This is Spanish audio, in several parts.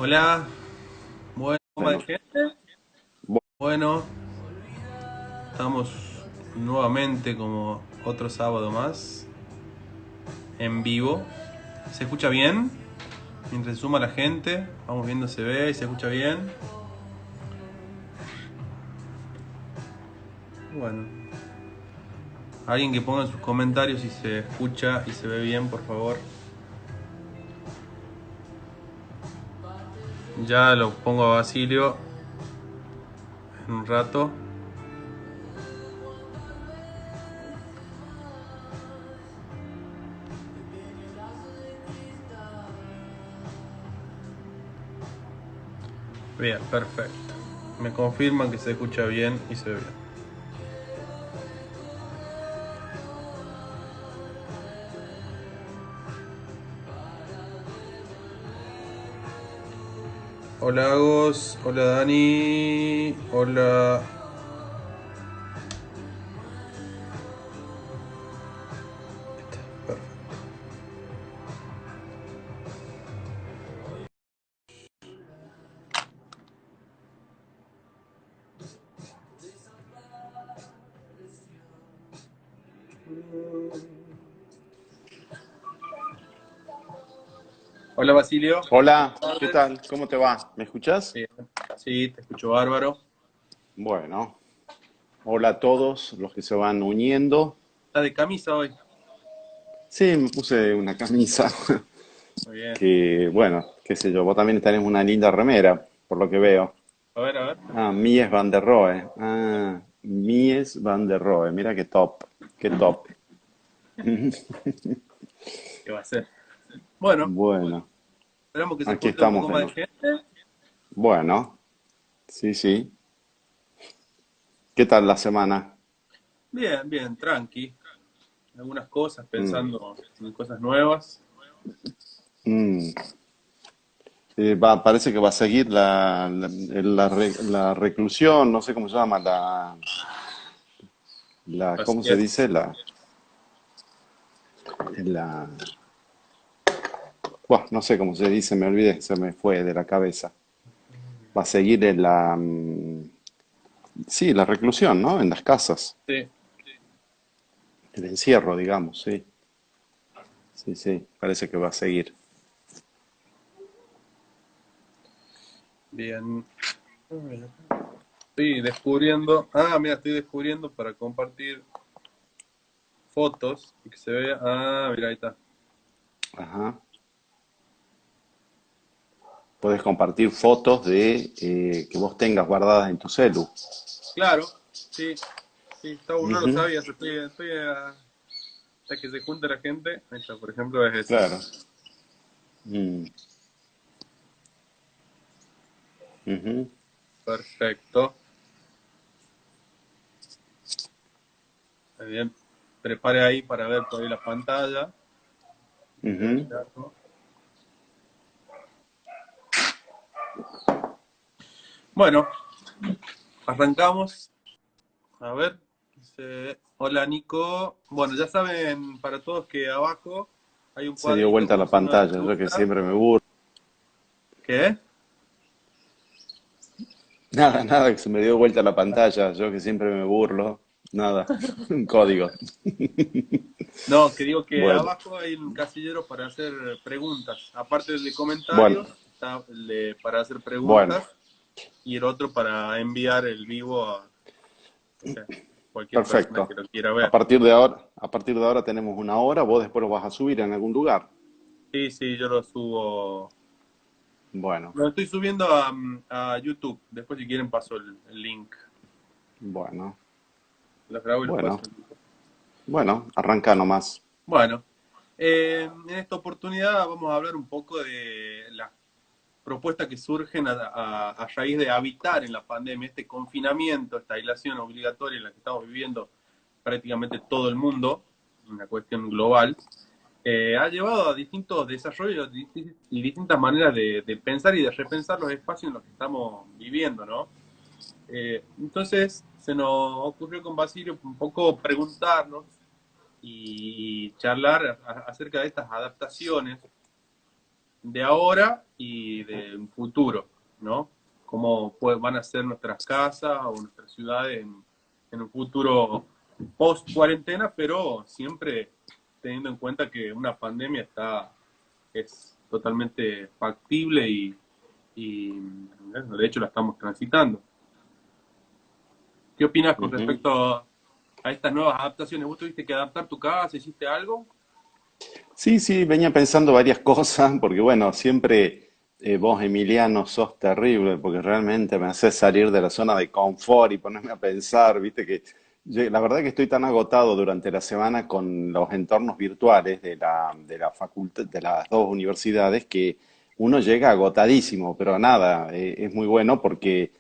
Hola, bueno, ¿cómo hay Bueno, gente? Bueno, estamos nuevamente como otro sábado más, en vivo. ¿Se escucha bien? Mientras suma la gente, vamos viendo se ve y se escucha bien. Bueno, alguien que ponga en sus comentarios si se escucha y se ve bien, por favor. Ya lo pongo a Basilio en un rato. Bien, perfecto. Me confirman que se escucha bien y se ve bien. Hola Agos, hola Dani, hola. Perfecto. Hola Basilio. hola, Buenas ¿qué tardes. tal? ¿Cómo te va? ¿Me escuchas? Bien. Sí, te escucho bárbaro. Bueno, hola a todos los que se van uniendo. ¿Estás de camisa hoy? Sí, me puse una camisa Muy bien. que, bueno, qué sé yo, vos también tenés una linda remera, por lo que veo. A ver, a ver. Ah, Mies van der Rohe. Ah, Mies van der Rohe, mira qué top, qué top. ¿Qué va a ser? Bueno, Bueno, esperamos que se aquí junte un estamos poco de más de nuevo. gente. Bueno, sí, sí. ¿Qué tal la semana? Bien, bien, tranqui. Algunas cosas, Mm, pensando en cosas nuevas. mm. Parece que va a seguir la reclusión, no sé cómo se llama, ¿cómo Así se es. dice? La, Buah, no sé cómo se dice, me olvidé, se me fue de la cabeza. Va a seguir sí, la reclusión, ¿no? En las casas, Sí, el encierro, digamos, sí. Sí, sí, parece que va a seguir. bien. Estoy descubriendo. Ah, mira, estoy descubriendo para compartir fotos y que se vea. Ah, mira, ahí está. Ajá. Puedes compartir fotos de que vos tengas guardadas en tu celu. Claro, sí, sí, está, no lo Ujú, sabía. Estoy hasta que se junte la gente. Ahí está, por ejemplo, es esa. claro. Mm, ujú, Perfecto. Muy bien. Prepare ahí para ver por ahí la pantalla. ujú. Bueno, arrancamos. A ver. Hola Nico. Bueno, ya saben para todos que abajo hay un Se dio cuadrito vuelta con un la signo de pantalla, yo que pregunta. siempre me burlo. ¿Qué? Nada, nada, que se me dio vuelta la pantalla, yo que siempre me burlo. Nada, un código. No, que digo que Bueno, abajo hay un casillero para hacer preguntas. Aparte del de bueno, comentarios, está el de para hacer bueno, preguntas y el otro para enviar el vivo a, no sé, cualquier persona que perfecto. lo quiera A ver. partir de ahora, a partir de ahora tenemos una hora, vos después lo vas a subir en algún lugar. Sí, sí, yo lo subo. Bueno, Lo estoy subiendo a YouTube. Después, si quieren, paso el link. bueno, Los grabo y los paso bueno, en YouTube. bueno, arranca nomás. Bueno, en esta oportunidad vamos a hablar un poco de las propuestas que surgen a raíz de habitar en la pandemia, este confinamiento, esta aislación obligatoria en la que estamos viviendo prácticamente todo el mundo, una cuestión global. Ha llevado a distintos desarrollos y distintas maneras de pensar y de repensar los espacios en los que estamos viviendo, ¿no? Entonces se nos ocurrió con Basilio un poco preguntarnos y charlar acerca de estas adaptaciones de ahora y de un futuro, ¿no? Cómo van a ser nuestras casas o nuestras ciudades en un futuro post cuarentena, pero siempre teniendo en cuenta que una pandemia es totalmente factible y de hecho la estamos transitando. ¿Qué opinas con Ujú. respecto a estas nuevas adaptaciones? ¿Vos tuviste que adaptar tu casa? ¿Hiciste algo? Sí, sí, venía pensando varias cosas, porque bueno, siempre vos, Emiliano, sos terrible, porque realmente me haces salir de la zona de confort y ponerme a pensar, viste que la verdad que estoy tan agotado durante la semana con los entornos virtuales de la facultad, de las dos universidades, que uno llega agotadísimo, pero nada, es muy bueno porque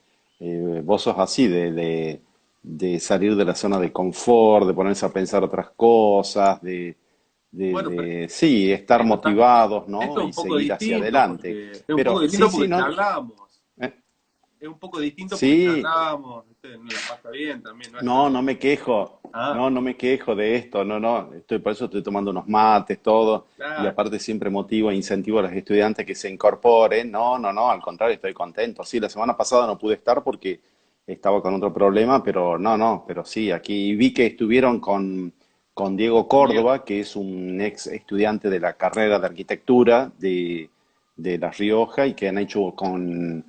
vos sos así, de salir de la zona de confort, de ponerse a pensar otras cosas, Bueno, pero sí, estar esto, motivados, ¿no? esto es Y un poco seguir hacia distinto adelante. porque es un poco Pero distinto sí, sí, porque no, charlábamos. eh, Es un poco distinto porque sí, charlábamos. ¿Viste? No la pasa bien también, no es no, tan. no me quejo, Ah, no me quejo de esto, no, no, estoy por eso estoy tomando unos mates, todo, y claro. aparte siempre motivo e incentivo a los estudiantes que se incorporen. No, al contrario, estoy contento. Sí, la semana pasada no pude estar porque estaba con otro problema, pero no, pero sí, aquí vi que estuvieron con Diego Con Diego. Córdoba, que es un ex estudiante de la carrera de arquitectura de La Rioja y que han hecho con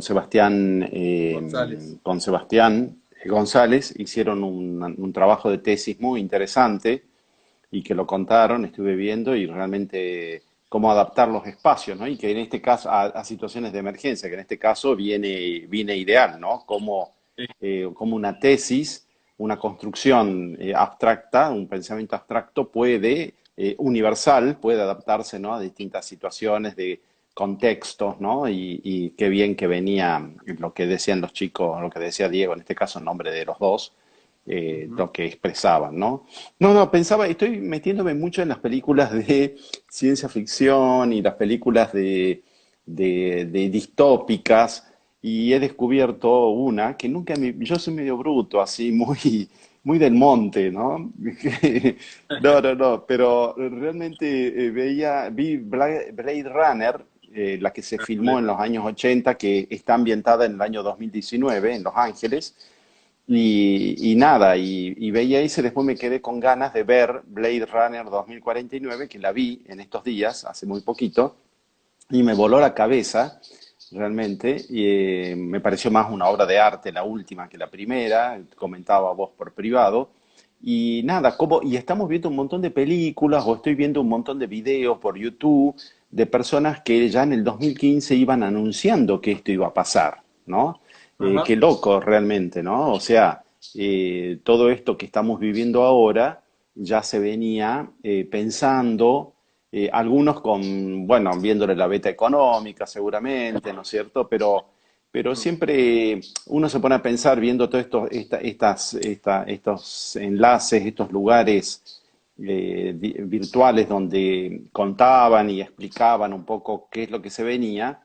Sebastián, González. con Sebastián González, hicieron un trabajo de tesis muy interesante y que lo contaron, estuve viendo y realmente cómo adaptar los espacios, ¿no? Y que en este caso, a situaciones de emergencia, que en este caso viene ideal, ¿no? Sí. Como una tesis, una construcción abstracta, un pensamiento abstracto puede, universal, puede adaptarse, ¿no? A distintas situaciones de contextos, ¿no? Y qué bien que venía lo que decían los chicos, lo que decía Diego, en este caso en nombre de los dos, Ujú. lo que expresaban, ¿no? No, pensaba, estoy metiéndome mucho en las películas de ciencia ficción y las películas de distópicas y he descubierto una que nunca yo soy medio bruto, así, muy del monte, ¿no? No, pero realmente vi Blade Runner, la que se filmó en los años 80, que está ambientada en el año 2019 en Los Ángeles, y nada, y veía ese, después me quedé con ganas de ver Blade Runner 2049, que la vi en estos días, hace muy poquito, y me voló la cabeza, realmente, y me pareció más una obra de arte la última que la primera, comentaba vos por privado, y nada, y estamos viendo un montón de películas, o estoy viendo un montón de videos por YouTube, de personas que ya en el 2015 iban anunciando que esto iba a pasar, ¿no? Ajá. Qué loco realmente, ¿no? O sea, todo esto que estamos viviendo ahora ya se venía pensando, algunos bueno, viéndole la beta económica seguramente, ¿no es cierto? Pero Ujú. siempre uno se pone a pensar viendo todos estos enlaces, estos lugares virtuales donde contaban y explicaban un poco qué es lo que se venía,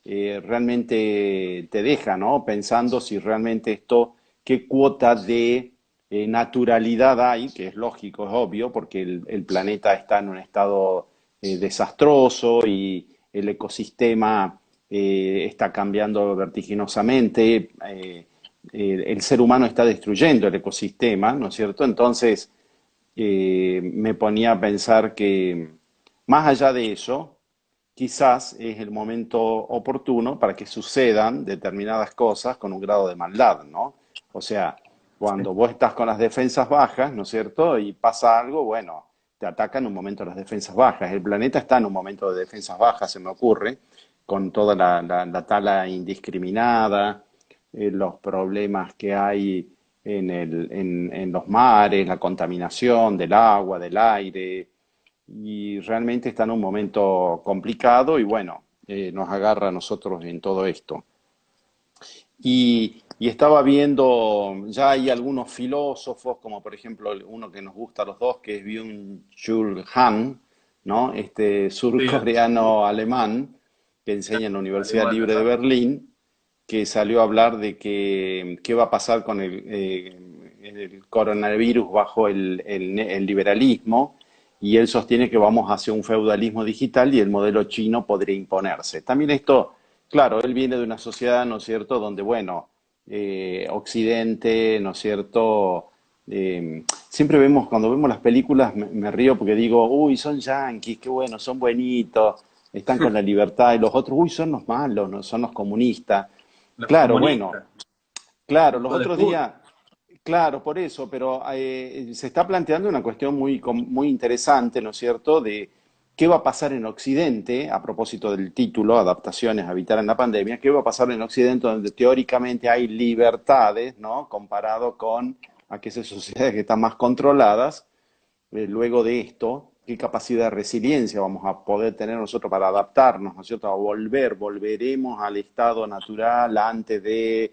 realmente te deja, ¿no? Pensando si realmente esto, qué cuota de naturalidad hay, que es lógico, es obvio, porque el planeta está en un estado desastroso y el ecosistema está cambiando vertiginosamente, el ser humano está destruyendo el ecosistema, ¿no es cierto? Entonces, me ponía a pensar que más allá de eso, quizás es el momento oportuno para que sucedan determinadas cosas con un grado de maldad, ¿no? O sea, Sí. cuando vos estás con las defensas bajas, ¿no es cierto? Y pasa algo, bueno, te atacan en un momento las defensas bajas. El planeta está en un momento de defensas bajas, se me ocurre, con toda la tala indiscriminada, los problemas que hay en los mares, la contaminación del agua, del aire, y realmente está en un momento complicado y bueno, nos agarra a nosotros en todo esto. Y estaba viendo, ya hay algunos filósofos, como por ejemplo uno que nos gusta a los dos, que es Byung-Chul Han, ¿no? Este Sí, surcoreano alemán que enseña en la Universidad alemán, Libre de ajá. Berlín, que salió a hablar de que qué va a pasar con el coronavirus bajo el liberalismo y él sostiene que vamos hacia un feudalismo digital y el modelo chino podría imponerse. También esto, claro, él viene de una sociedad, ¿no es cierto?, donde, bueno, Occidente, ¿no es cierto?, siempre vemos, cuando vemos las películas, me río porque digo, uy, son yanquis, qué bueno, son buenitos, están con la libertad, y los otros, uy, son los malos, ¿no? Son los comunistas. Los Claro, bueno, comunistas, claro, los hijos de otros puta. días, claro, por eso, pero se está planteando una cuestión muy interesante, ¿no es cierto?, de qué va a pasar en Occidente, a propósito del título, Adaptaciones a Habitar en la Pandemia, qué va a pasar en Occidente donde teóricamente hay libertades, ¿no?, comparado con aquellas sociedades que están más controladas. Luego de esto, qué capacidad de resiliencia vamos a poder tener nosotros para adaptarnos, ¿no es cierto?, a volveremos al estado natural antes de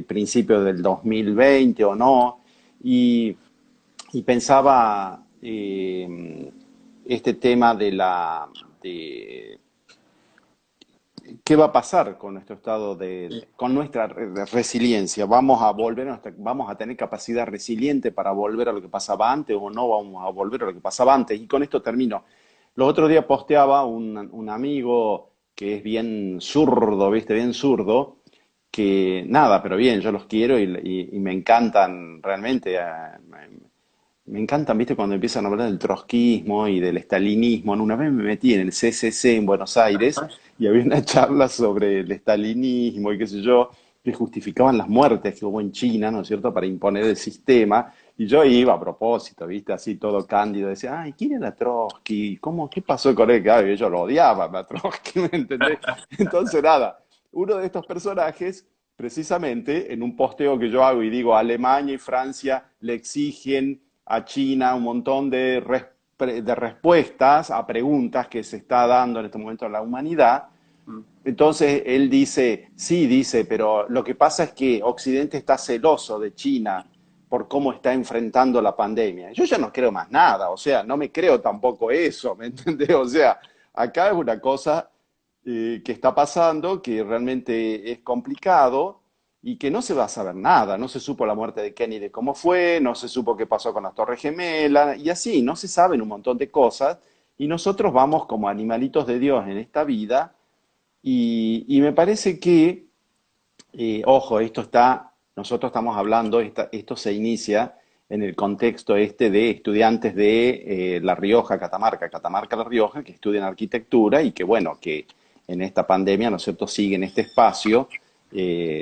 principios del 2020 o no. Y, y pensaba este tema de ¿qué va a pasar con nuestro estado Sí. con nuestra resiliencia? ¿Vamos a vamos a tener capacidad resiliente para volver a lo que pasaba antes o no vamos a volver a lo que pasaba antes? Y con esto termino. Los otros días posteaba un amigo que es bien zurdo, ¿viste? Bien zurdo, que nada, pero bien, yo los quiero y me encantan realmente. Me encantan, ¿viste? Cuando empiezan a hablar del trotskismo y del estalinismo. Una vez me metí en el CCC en Buenos Aires y había una charla sobre el estalinismo y qué sé yo, que justificaban las muertes que hubo en China, ¿no es cierto?, para imponer el sistema. Y yo iba a propósito, ¿viste? Así todo cándido. Decía, ay, ¿quién era Trotsky? ¿Cómo, qué pasó con él? Claro, yo lo odiaba a Trotsky, ¿me entendés? Entonces, nada, uno de estos personajes, precisamente en un posteo que yo hago y digo, Alemania y Francia le exigen a China un montón de respuestas a preguntas que se está dando en este momento a la humanidad. Mm. Entonces él dice, sí, dice, pero lo que pasa es que Occidente está celoso de China por cómo está enfrentando la pandemia. Yo ya no creo más nada, o sea, no me creo tampoco eso, ¿me entendés? O sea, acá es una cosa que está pasando que realmente es complicado y que no se va a saber nada. No se supo la muerte de Kennedy cómo fue, no se supo qué pasó con las Torres Gemelas y así, no se saben un montón de cosas y nosotros vamos como animalitos de Dios en esta vida y me parece que, ojo, nosotros estamos hablando, esto se inicia en el contexto este de estudiantes de La Rioja, Catamarca, La Rioja, que estudian arquitectura y que, bueno, que en esta pandemia, ¿no es cierto?, siguen este espacio,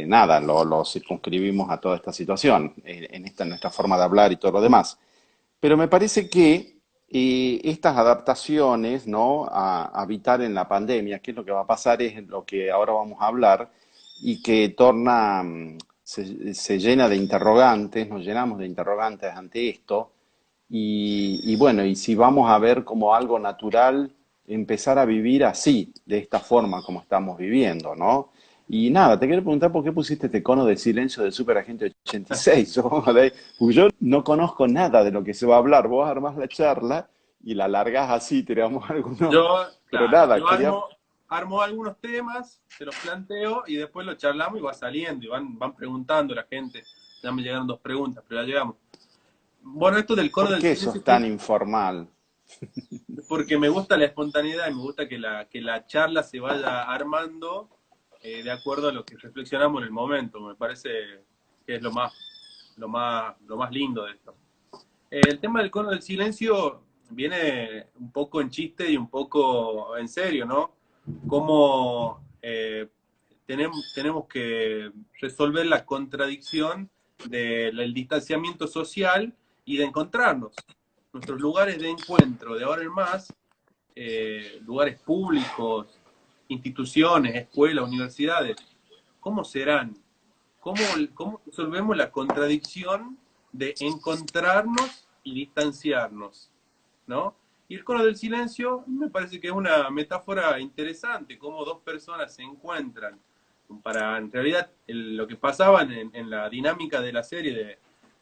nada, lo circunscribimos a toda esta situación, en esta nuestra forma de hablar y todo lo demás. Pero me parece que estas adaptaciones, ¿no?, a habitar en la pandemia, qué es lo que va a pasar, es lo que ahora vamos a hablar, y que se llena de interrogantes, nos llenamos de interrogantes ante esto, y bueno, y si vamos a ver como algo natural empezar a vivir así, de esta forma como estamos viviendo, ¿no? Y nada, te quiero preguntar por qué pusiste este cono de silencio del Superagente 86. Porque yo no conozco nada de lo que se va a hablar. Vos armás la charla y la largás así, tiramos algunos. Yo, Pero claro, nada, yo quería. armo algunos temas, se los planteo y después los charlamos y va saliendo y van preguntando la gente. Ya me llegaron dos preguntas, pero ya llegamos. Bueno, esto del coro ¿Por del qué silencio sos tan informal? porque me gusta la espontaneidad y me gusta que la charla se vaya armando de acuerdo a lo que reflexionamos en el momento. Me parece que es lo más lindo de esto. El tema del cono del silencio viene un poco en chiste y un poco en serio, ¿no? Cómo tenemos que resolver la contradicción del distanciamiento social y de encontrarnos. Nuestros lugares de encuentro de ahora en más, lugares públicos, instituciones, escuelas, universidades, ¿cómo serán? ¿Cómo resolvemos la contradicción de encontrarnos y distanciarnos? ¿No? Y el cono del silencio me parece que es una metáfora interesante, cómo dos personas se encuentran para, en realidad, lo que pasaba en la dinámica de la serie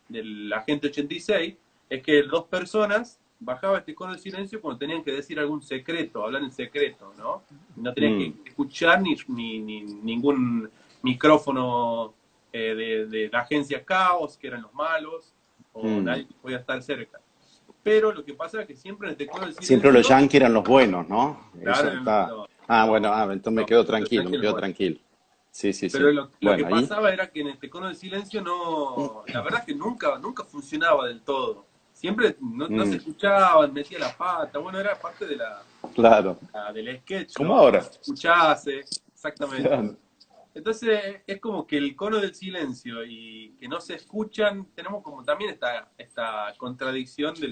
del Agente 86 es que dos personas bajaban este cono del silencio cuando tenían que decir algún secreto, hablar en secreto, ¿no? No tenían que Mm, escuchar ni ningún micrófono de la agencia Caos, que eran los malos, o mm. nadie podía estar cerca. pero lo que pasa es que siempre en este cono del Siempre los silencio, yankees eran los buenos, ¿no? claro, Eso está. Ah, bueno, entonces me los, quedo los tranquilo, me yankees, quedo tranquilo. Sí, sí, pero sí. lo que Bueno, ahí. pasaba era que en este cono del silencio no, la verdad es que nunca funcionaba del todo. Siempre no se Mm, escuchaban, metía la pata, bueno, era parte de claro. del sketch, Como ¿no? Que no ahora. se escuchase, exactamente. Claro. Entonces es como que el cono del silencio y que no se escuchan, tenemos como también esta contradicción de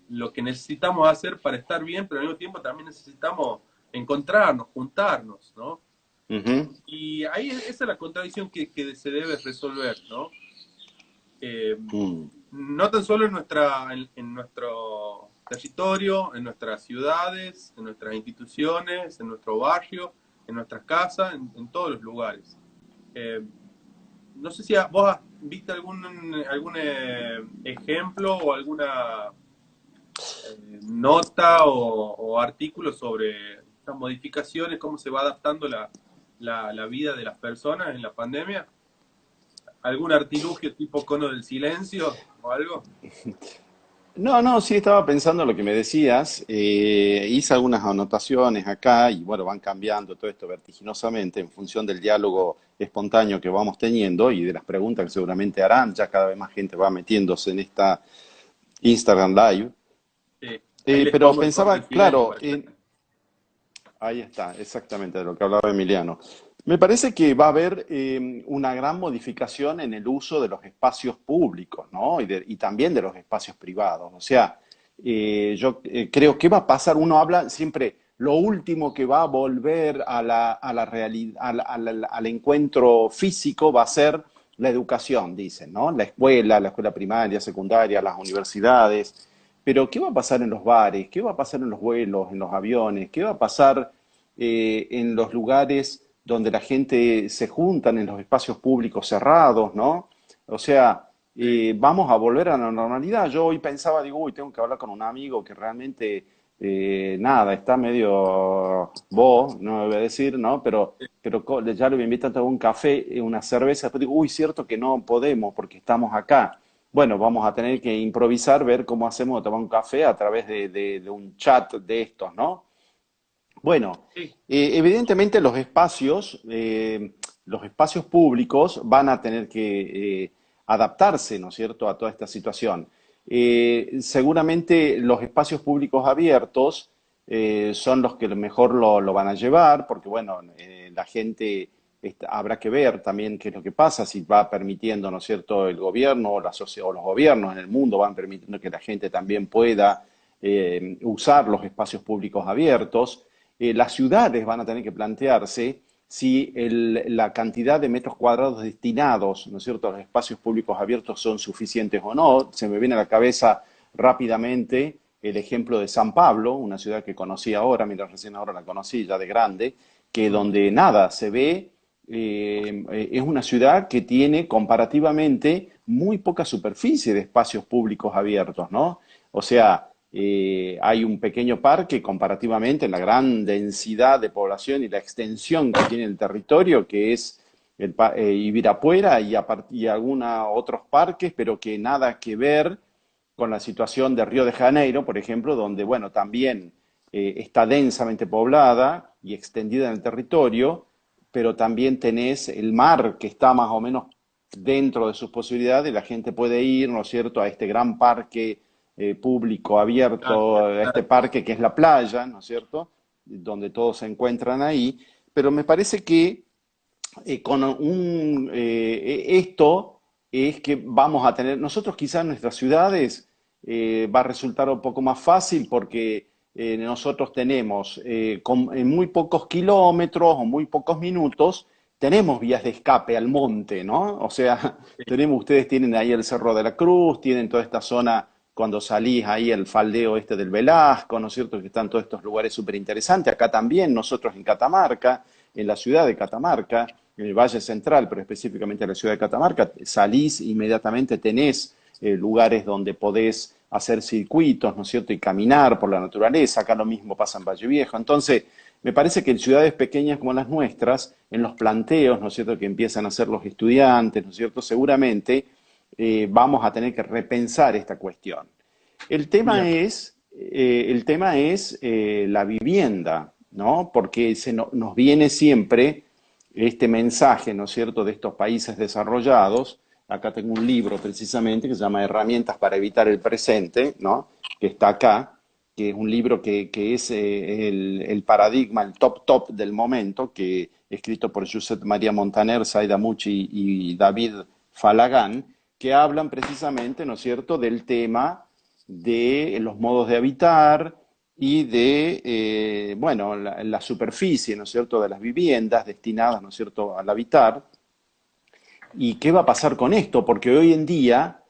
lo que necesitamos hacer para estar bien, pero al mismo tiempo también necesitamos encontrarnos, juntarnos, ¿no? Ujú. Y ahí esa es la contradicción que se debe resolver, ¿no? Eh, Mm. no tan solo en nuestro territorio, en nuestras ciudades, en nuestras instituciones, en nuestro barrio, en nuestras casas, en todos los lugares. Eh, no sé si vos viste algún ejemplo o alguna nota o artículo sobre estas modificaciones, cómo se va adaptando la vida de las personas en la pandemia. ¿Algún artilugio tipo cono del silencio o algo? No, no, sí estaba pensando lo que me decías. Hice algunas anotaciones acá y bueno, van cambiando todo esto vertiginosamente en función del diálogo espontáneo que vamos teniendo y de las preguntas que seguramente harán. Ya cada vez más gente va metiéndose en esta Instagram Live. Sí. Ahí les Pero pongo el cono del pensaba, silencio claro, para que... ahí está, exactamente de lo que hablaba Emiliano. Me parece que va a haber una gran modificación en el uso de los espacios públicos, ¿no? Y también de los espacios privados. O sea, yo creo que va a pasar, uno habla siempre, lo último que va a volver a la realidad, al encuentro físico va a ser la educación, dicen, ¿no? La escuela primaria, secundaria, las universidades. Pero, ¿qué va a pasar en los bares? ¿Qué va a pasar en los vuelos, en los aviones? ¿Qué va a pasar en los lugares donde la gente se juntan, en los espacios públicos cerrados, ¿no? O sea, Sí. vamos a volver a la normalidad. Yo hoy pensaba, digo, uy, tengo que hablar con un amigo que realmente, nada, está medio no me voy a decir, ¿no? Pero ya lo invitan a tomar un café, una cerveza, pero digo, uy, cierto que no podemos porque estamos acá. Bueno, vamos a tener que improvisar, ver cómo hacemos tomar un café a través de un chat de estos, ¿no? Bueno, Sí. evidentemente los espacios públicos van a tener que adaptarse, ¿no es cierto?, a toda esta situación. Seguramente los espacios públicos abiertos son los que mejor lo van a llevar, porque bueno, la gente habrá que ver también qué es lo que pasa, si va permitiendo, ¿no es cierto?, el gobierno o, la o los gobiernos en el mundo van permitiendo que la gente también pueda usar los espacios públicos abiertos. Las ciudades van a tener que plantearse si la cantidad de metros cuadrados destinados, ¿no es cierto?, a los espacios públicos abiertos son suficientes o no. Se me viene a la cabeza rápidamente el ejemplo de San Pablo, una ciudad que conocí ahora, mientras recién ahora la conocí ya de grande, que Mm. donde nada se ve, es una ciudad que tiene comparativamente muy poca superficie de espacios públicos abiertos, ¿no? O sea, hay un pequeño parque comparativamente en la gran densidad de población y la extensión que tiene el territorio, que es Ibirapuera y algunos otros parques, pero que nada que ver con la situación de Río de Janeiro, por ejemplo, donde, bueno, también está densamente poblada y extendida en el territorio, pero también tenés el mar que está más o menos dentro de sus posibilidades, la gente puede ir, ¿no es cierto?, a este gran parque público Claro, abierto, a este claro. parque que es la playa, ¿no es cierto?, donde todos se encuentran ahí, pero me parece que esto es que vamos a tener, nosotros quizás en nuestras ciudades va a resultar un poco más fácil porque nosotros tenemos en muy pocos kilómetros o muy pocos minutos, tenemos vías de escape al monte, ¿no? O sea, Sí. tenemos, ustedes tienen ahí el Cerro de la Cruz, tienen toda esta zona cuando salís ahí el faldeo este del Velasco, ¿no es cierto? Que están todos estos lugares súper interesantes. Acá también, nosotros en Catamarca, en la ciudad de Catamarca, en el Valle Central, pero específicamente en la ciudad de Catamarca, salís inmediatamente, tenés lugares donde podés hacer circuitos, ¿no es cierto? Y caminar por la naturaleza. Acá lo mismo pasa en Valle Viejo. Entonces, me parece que en ciudades pequeñas como las nuestras, en los planteos, ¿no es cierto?, que empiezan a hacer los estudiantes, ¿no es cierto?, seguramente vamos a tener que repensar esta cuestión. Bien. El tema es la vivienda, ¿no? Porque nos viene siempre este mensaje, ¿no es cierto?, de estos países desarrollados. Acá tengo un libro precisamente que se llama Herramientas para evitar el presente, ¿no? Que está acá, que es un libro que es el paradigma, el top del momento, que escrito por Josep María Montaner, Saida Mucci y David Falagán, que hablan precisamente, ¿no es cierto?, del tema de los modos de habitar y de, bueno, la superficie, ¿no es cierto?, de las viviendas destinadas, ¿no es cierto?, al habitar. ¿Y qué va a pasar con esto? Porque hoy en día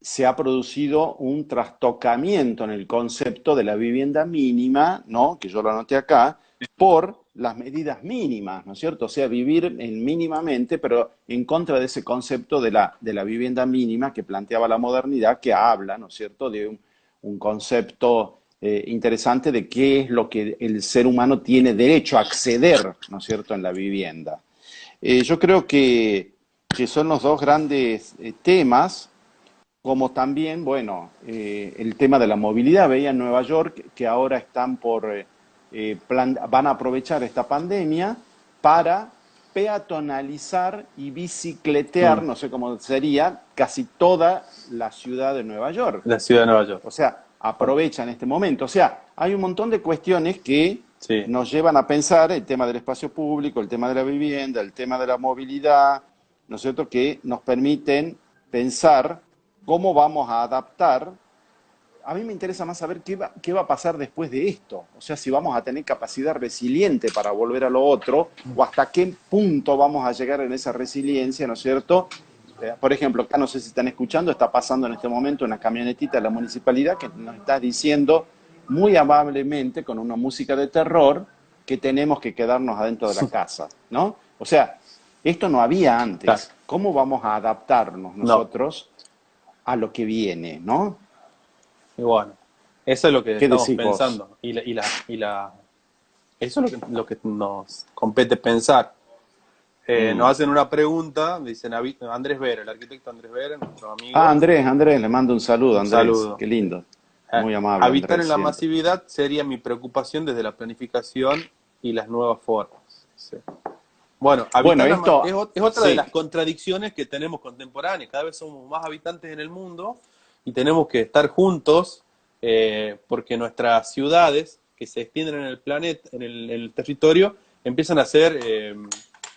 se ha producido un trastocamiento en el concepto de la vivienda mínima, ¿no? Que yo lo anoté acá, por las medidas mínimas, ¿no es cierto? O sea, vivir en mínimamente, pero en contra de ese concepto de la vivienda mínima que planteaba la modernidad, que habla, ¿no es cierto?, de un concepto interesante de qué es lo que el ser humano tiene derecho a acceder, ¿no es cierto?, en la vivienda. Yo creo que son los dos grandes temas como también, bueno, el tema de la movilidad. Veía en Nueva York que ahora están van a aprovechar esta pandemia para peatonalizar y bicicletear, Mm. no sé cómo sería, casi toda la ciudad de Nueva York. La ciudad de Nueva York. O sea, Bueno, aprovechan este momento. O sea, hay un montón de cuestiones que sí. nos llevan a pensar el tema del espacio público, el tema de la vivienda, el tema de la movilidad, ¿no es cierto?, que nos permiten pensar cómo vamos a adaptar. A mí me interesa más saber qué va a pasar después de esto. O sea, si vamos a tener capacidad resiliente para volver a lo otro, o hasta qué punto vamos a llegar en esa resiliencia, ¿no es cierto? Por ejemplo, acá no sé si están escuchando, está pasando en este momento una camionetita de la municipalidad que nos está diciendo muy amablemente, con una música de terror, que tenemos que quedarnos adentro de la casa, ¿no? O sea, esto no había Claro. antes. ¿Cómo vamos a adaptarnos No. nosotros a lo que viene, ¿no? Y bueno, eso es lo que ¿Qué estamos decís vos? pensando. Eso es lo que nos compete pensar. Nos Mm. hacen una pregunta, dicen Andrés Vera, el arquitecto Andrés Vera, nuestro Ah, amigo. Andrés, le mando un saludo, Un Andrés. saludo. Qué lindo. Muy amable, Habitar Andrés, en la siempre. masividad sería mi preocupación desde la planificación y las nuevas formas. Sí. Bueno, Bueno, habitar esto, es otra de sí, las contradicciones que tenemos contemporáneas. Cada vez somos más habitantes en el mundo y tenemos que estar juntos porque nuestras ciudades que se extienden en el planeta, en el territorio, empiezan a ser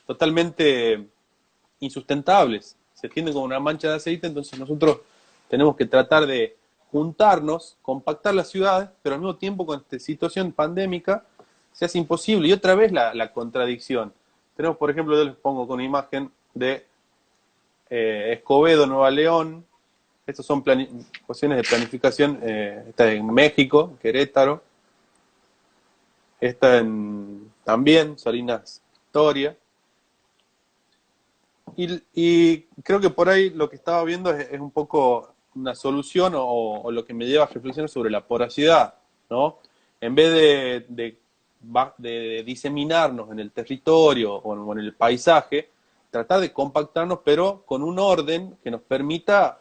totalmente insustentables. Se extienden como una mancha de aceite, entonces nosotros tenemos que tratar de juntarnos, compactar las ciudades, pero al mismo tiempo con esta situación pandémica se hace imposible. Y otra vez la contradicción. Tenemos, por ejemplo, yo les pongo con una imagen de Escobedo, Nueva León. Estas son cuestiones de planificación. Está en México, Querétaro. Está también Salinas Victoria. Y creo que por ahí lo que estaba viendo es un poco una solución o lo que me lleva a reflexionar sobre la porosidad, ¿no? En vez de diseminarnos en el territorio o en el paisaje, tratar de compactarnos, pero con un orden que nos permita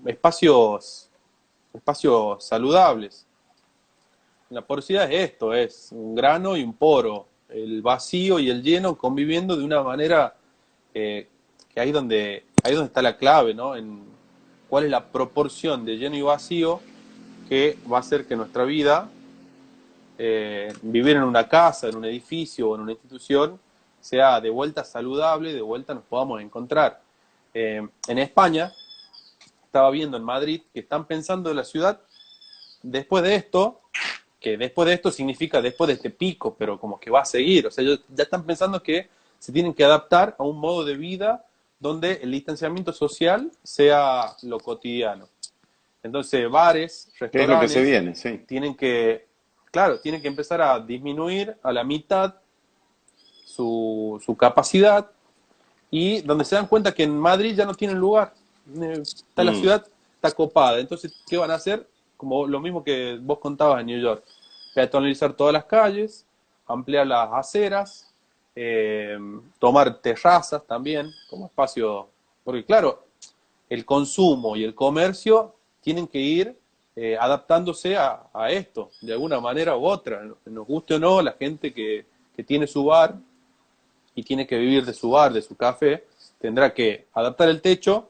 espacios saludables. La porosidad es esto, es un grano y un poro, el vacío y el lleno conviviendo de una manera eh, que ahí donde está la clave, ¿no? En cuál es la proporción de lleno y vacío que va a hacer que nuestra vida, vivir en una casa, en un edificio o en una institución, sea de vuelta saludable, de vuelta nos podamos encontrar. En España, estaba viendo en Madrid que están pensando en la ciudad después de esto, que después de esto significa después de este pico, pero como que va a seguir. O sea, ellos ya están pensando que se tienen que adaptar a un modo de vida donde el distanciamiento social sea lo cotidiano. Entonces, bares, ¿qué es lo que se restaurantes, viene? Sí. tienen que, claro, tienen que empezar a disminuir a la mitad su capacidad y donde se dan cuenta que en Madrid ya no tienen lugar. Está la Mm. ciudad, está copada. Entonces, ¿qué van a hacer? Como lo mismo que vos contabas en New York. Peatonalizar todas las calles, ampliar las aceras, tomar terrazas también como espacio. Porque claro, el consumo y el comercio tienen que ir adaptándose a esto, de alguna manera u otra. Nos guste o no, la gente que tiene su bar y tiene que vivir de su bar, de su café, tendrá que adaptar el techo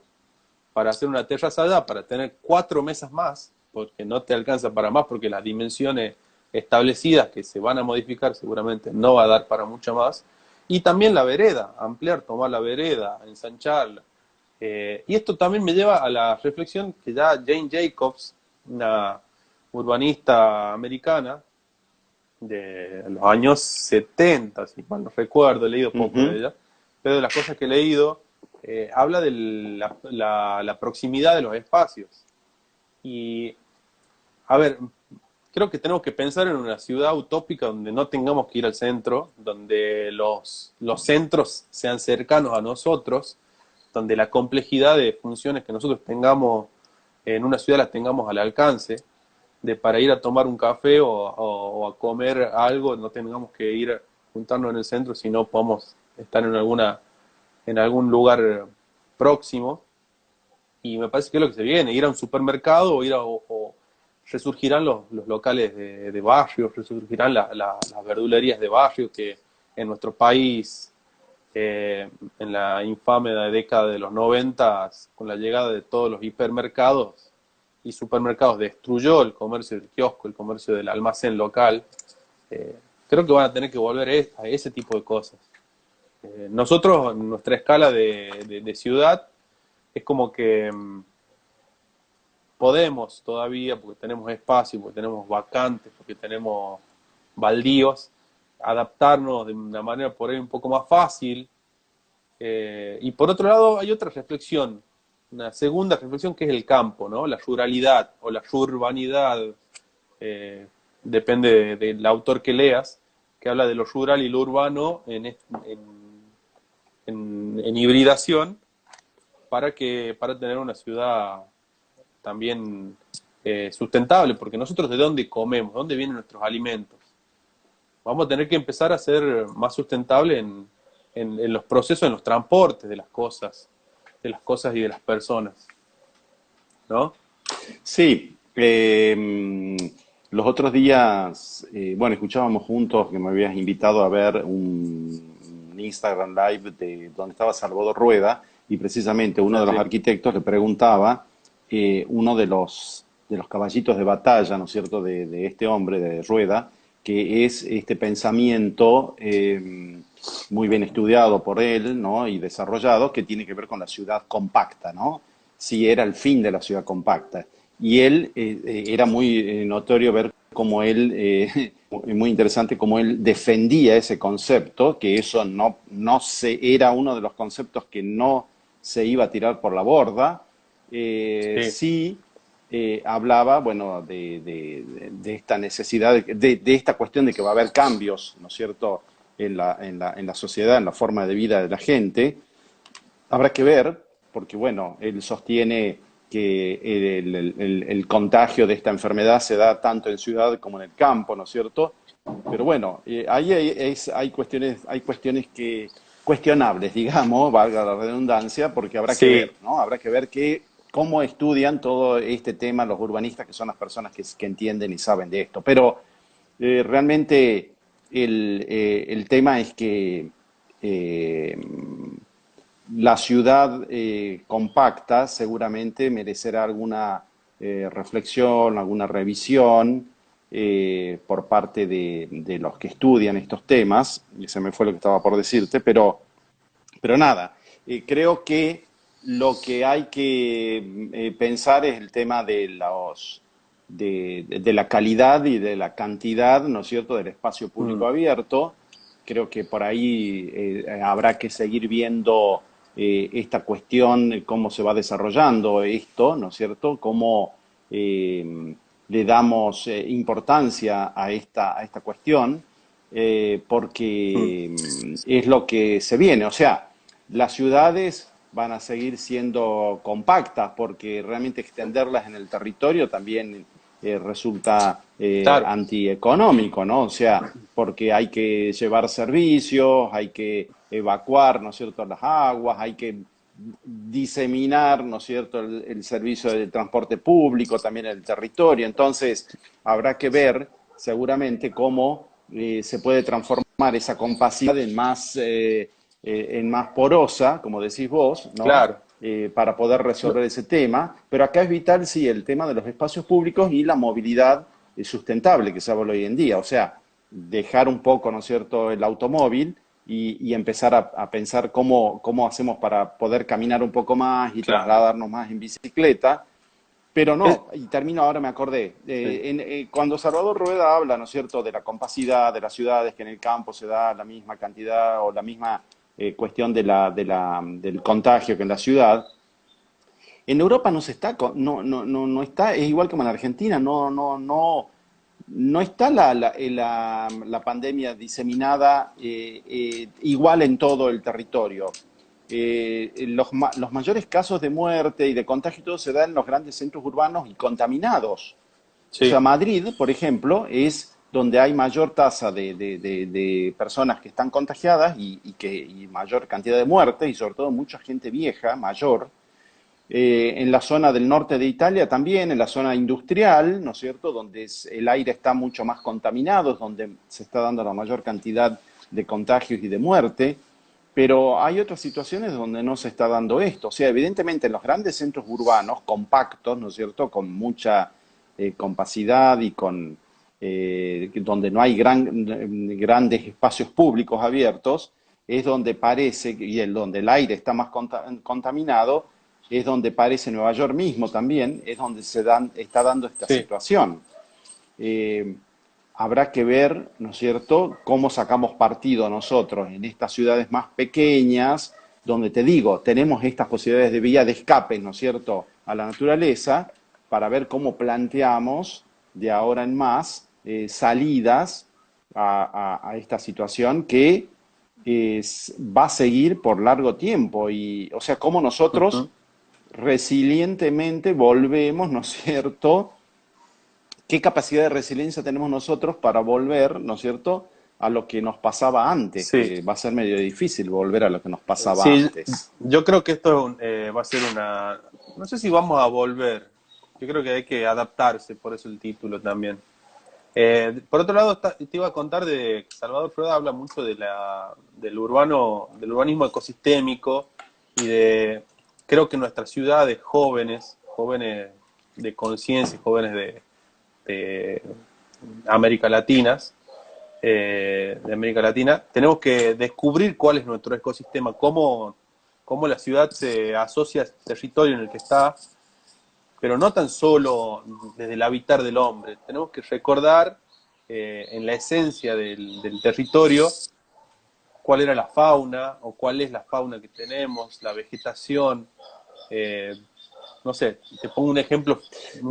para hacer una terrazada, para tener 4 mesas más, porque no te alcanza para más, porque las dimensiones establecidas que se van a modificar seguramente no va a dar para mucho más. Y también la vereda, ampliar, tomar la vereda, ensancharla. Y esto también me lleva a la reflexión que ya Jane Jacobs, una urbanista americana de los años 70, si mal no recuerdo, he leído poco de Ujú. ella, pero de las cosas que he leído, habla de la proximidad de los espacios. Y, a ver, creo que tenemos que pensar en una ciudad utópica donde no tengamos que ir al centro, donde los centros sean cercanos a nosotros, donde la complejidad de funciones que nosotros tengamos en una ciudad las tengamos al alcance, de para ir a tomar un café o a comer algo, no tengamos que ir juntarnos en el centro, sino podemos estar en algún lugar próximo. Y me parece que es lo que se viene, ir a un supermercado o ir o resurgirán los locales de barrio, resurgirán las verdulerías de barrio que en nuestro país, en la infame década de los 90, con la llegada de todos los hipermercados y supermercados, destruyó el comercio del kiosco, el comercio del almacén local. Eh, Creo que van a tener que volver a ese tipo de cosas. Nosotros, en nuestra escala de ciudad, es como que podemos todavía, porque tenemos espacio, porque tenemos vacantes, porque tenemos baldíos, adaptarnos de una manera por ahí un poco más fácil. Y por otro lado hay otra reflexión, una segunda reflexión que es el campo, ¿no? La ruralidad o la urbanidad, eh, depende del autor que leas, que habla de lo rural y lo urbano en hibridación para tener una ciudad también sustentable, porque nosotros de dónde comemos, dónde vienen nuestros alimentos. Vamos a tener que empezar a ser más sustentable en los procesos, en los transportes de las cosas y de las personas, ¿no? Sí, los otros días, bueno, escuchábamos juntos que me habías invitado a ver un Instagram Live de donde estaba Salvador Rueda y precisamente uno de los Así. arquitectos le preguntaba, uno de los caballitos de batalla, ¿no es cierto?, de este hombre, de Rueda, que es este pensamiento muy bien estudiado por él, ¿no?, y desarrollado, que tiene que ver con la ciudad compacta, ¿no? Si era el fin de la ciudad compacta. Y él era muy notorio ver cómo él, muy interesante cómo él defendía ese concepto, que eso no se, era uno de los conceptos que no se iba a tirar por la borda, Sí. sí hablaba, bueno, de esta necesidad, de esta cuestión de que va a haber cambios, ¿no es cierto?, en la sociedad, en la forma de vida de la gente. Habrá que ver, porque bueno, él sostiene que el contagio de esta enfermedad se da tanto en ciudad como en el campo, ¿no es cierto? Pero bueno, ahí hay cuestiones que cuestionables, digamos, valga la redundancia, porque habrá que Sí. ver, ¿no? Habrá que ver cómo estudian todo este tema los urbanistas, que son las personas que entienden y saben de esto. Pero realmente el tema es que eh, la ciudad compacta seguramente merecerá alguna reflexión, alguna revisión por parte de los que estudian estos temas, y se me fue lo que estaba por decirte, pero nada, creo que lo que hay que pensar es el tema de la calidad y de la cantidad, ¿no es cierto?, del espacio Mm. público abierto. Creo que por ahí habrá que seguir viendo esta cuestión, cómo se va desarrollando esto, ¿no es cierto? Cómo le damos importancia a esta cuestión, Mm. porque es lo que se viene. O sea, las ciudades van a seguir siendo compactas porque realmente extenderlas en el territorio también resulta Claro. antieconómico, ¿no? O sea, porque hay que llevar servicios, hay que evacuar, ¿no es cierto?, las aguas, hay que diseminar, ¿no es cierto?, el servicio de transporte público, también el territorio. Entonces, habrá que ver seguramente cómo se puede transformar esa compacidad en más porosa, como decís vos, ¿no? Claro. Para poder No, resolver ese tema. Pero acá es vital, sí, el tema de los espacios públicos y la movilidad sustentable que se habla hoy en día. O sea, dejar un poco, ¿no es cierto?, el automóvil y empezar a pensar cómo hacemos para poder caminar un poco más y claro. trasladarnos más en bicicleta. Pero Es- no, y termino ahora, me acordé, sí. cuando Salvador Rueda habla, ¿no es cierto?, de la compacidad de las ciudades, que en el campo se da la misma cantidad o la misma cuestión del contagio que en la ciudad, en Europa no se está, no está, es igual como en Argentina, no está la pandemia diseminada igual en todo el territorio. Los mayores casos de muerte y de contagio y todo se dan en los grandes centros urbanos y contaminados. O sea, Sí. Madrid, por ejemplo, es donde hay mayor tasa de personas que están contagiadas y mayor cantidad de muertes y sobre todo mucha gente vieja, mayor. En la zona del norte de Italia también, en la zona industrial, ¿no es cierto?, donde el aire está mucho más contaminado, es donde se está dando la mayor cantidad de contagios y de muerte, pero hay otras situaciones donde no se está dando esto. O sea, evidentemente en los grandes centros urbanos, compactos, ¿no es cierto?, con mucha compacidad y donde no hay grandes espacios públicos abiertos, es donde parece, donde el aire está más contaminado, es donde parece Nueva York mismo también, es donde está dando esta Sí. situación. Eh, Habrá que ver, ¿no es cierto?, cómo sacamos partido nosotros en estas ciudades más pequeñas, donde te digo, tenemos estas posibilidades de vía de escape, ¿no es cierto?, a la naturaleza, para ver cómo planteamos de ahora en más salidas a esta situación que va a seguir por largo tiempo. Y, o sea, cómo nosotros Ujú. resilientemente volvemos, ¿no es cierto? ¿Qué capacidad de resiliencia tenemos nosotros para volver, ¿no es cierto?, a lo que nos pasaba antes, Sí. que va a ser medio difícil volver a lo que nos pasaba Sí, antes. yo creo que esto va a ser no sé si vamos a volver. Yo creo que hay que adaptarse, por eso el título también. Por otro lado, te iba a contar de que Salvador Frueda habla mucho del urbanismo ecosistémico y creo que nuestras ciudades jóvenes de conciencia, jóvenes de América Latina, tenemos que descubrir cuál es nuestro ecosistema, cómo la ciudad se asocia al territorio en el que está, pero no tan solo desde el habitar del hombre. Tenemos que recordar en la esencia del territorio cuál era la fauna o cuál es la fauna que tenemos, la vegetación. eh, no sé, te pongo un ejemplo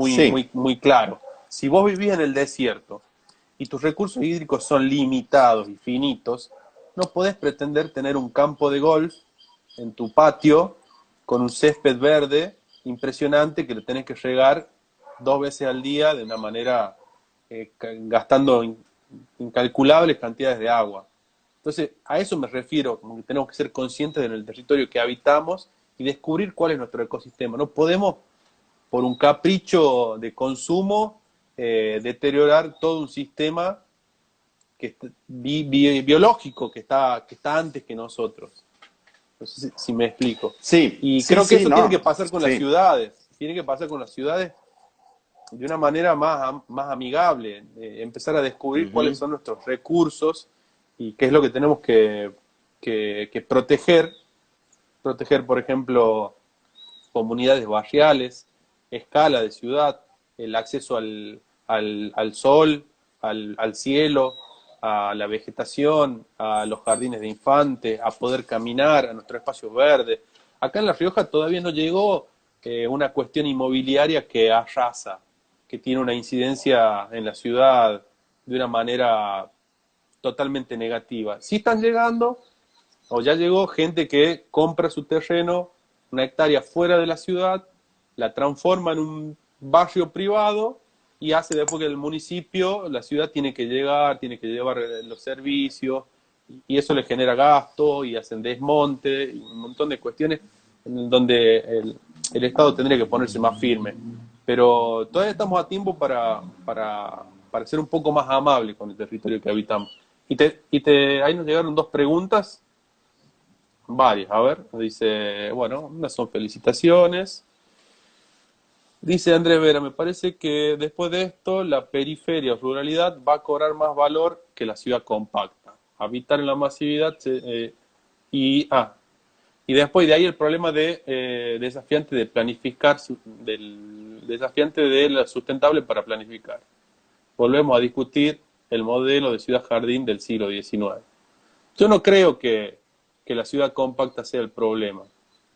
Sí, muy claro. Si vos vivís en el desierto y tus recursos hídricos son limitados y finitos, no podés pretender tener un campo de golf en tu patio con un césped verde impresionante que lo tenés que regar 2 veces al día de una manera gastando incalculables cantidades de agua. Entonces, a eso me refiero, como que tenemos que ser conscientes del territorio que habitamos y descubrir cuál es nuestro ecosistema. No podemos, por un capricho de consumo, deteriorar todo un sistema biológico que está antes que nosotros. No sé si me explico. sí, Y sí, creo que sí, eso tiene que no, pasar con las sí. ciudades. Tiene que pasar con las ciudades de una manera más amigable. Empezar a descubrir cuáles Ujú. son nuestros recursos y qué es lo que tenemos que proteger. Proteger, por ejemplo, comunidades barriales, escala de ciudad, el acceso al sol, al cielo, a la vegetación, a los jardines de infantes, a poder caminar, a nuestros espacios verdes. Acá en La Rioja todavía no llegó una cuestión inmobiliaria que arrasa, que tiene una incidencia en la ciudad de una manera totalmente negativa. Sí están llegando, o ya llegó gente que compra su terreno, 1 hectárea fuera de la ciudad, la transforma en un barrio privado y hace después que el municipio, la ciudad tiene que llegar, tiene que llevar los servicios y eso le genera gasto y hacen desmonte y un montón de cuestiones en donde el Estado tendría que ponerse más firme. Pero todavía estamos a tiempo para ser un poco más amables con el territorio que habitamos. Ahí nos llegaron dos preguntas, varias, a ver, dice, bueno, unas son felicitaciones. Dice Andrés Vera, me parece que después de esto la periferia o ruralidad va a cobrar más valor que la ciudad compacta. Habitar en la masividad y, y después de ahí el problema de desafiante de planificar, del desafiante de la sustentable para planificar. Volvemos a discutir el modelo de ciudad jardín del siglo XIX. Yo no creo que la ciudad compacta sea el problema.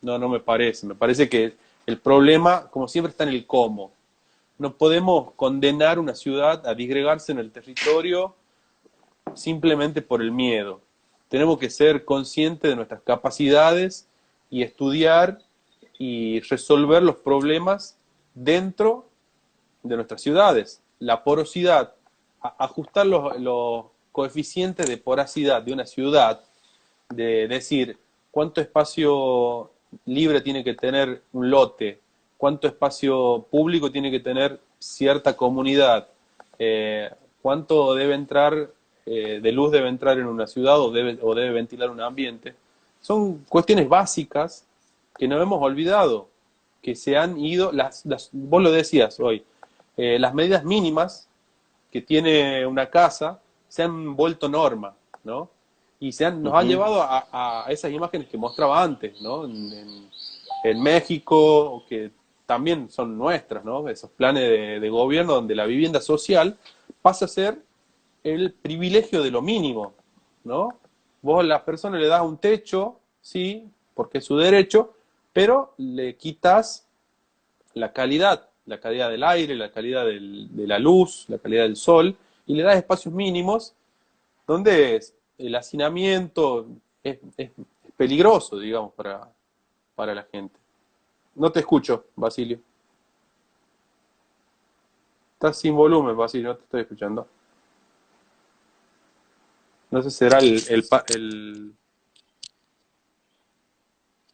No, no me parece. Me parece que el problema, como siempre, está en el cómo. No podemos condenar una ciudad a disgregarse en el territorio simplemente por el miedo. Tenemos que ser conscientes de nuestras capacidades y estudiar y resolver los problemas dentro de nuestras ciudades. La porosidad, ajustar los coeficientes de porosidad de una ciudad, de decir cuánto espacio libre tiene que tener un lote, cuánto espacio público tiene que tener cierta comunidad, cuánto debe entrar, de luz debe entrar en una ciudad o debe ventilar un ambiente. Son cuestiones básicas que nos hemos olvidado, que se han ido, vos lo decías hoy, las medidas mínimas que tiene una casa se han vuelto norma, ¿no? Y nos ha Ujú. llevado a esas imágenes que mostraba antes, ¿no? En México, que también son nuestras, ¿no? Esos planes de gobierno donde la vivienda social pasa a ser el privilegio de lo mínimo, ¿no? Vos a las personas le das un techo, sí, porque es su derecho, pero le quitas la calidad del aire, la calidad de la luz, la calidad del sol, y le das espacios mínimos donde el hacinamiento es peligroso, digamos, para la gente. No te escucho, Basilio. Estás sin volumen, Basilio, no te estoy escuchando. No sé si será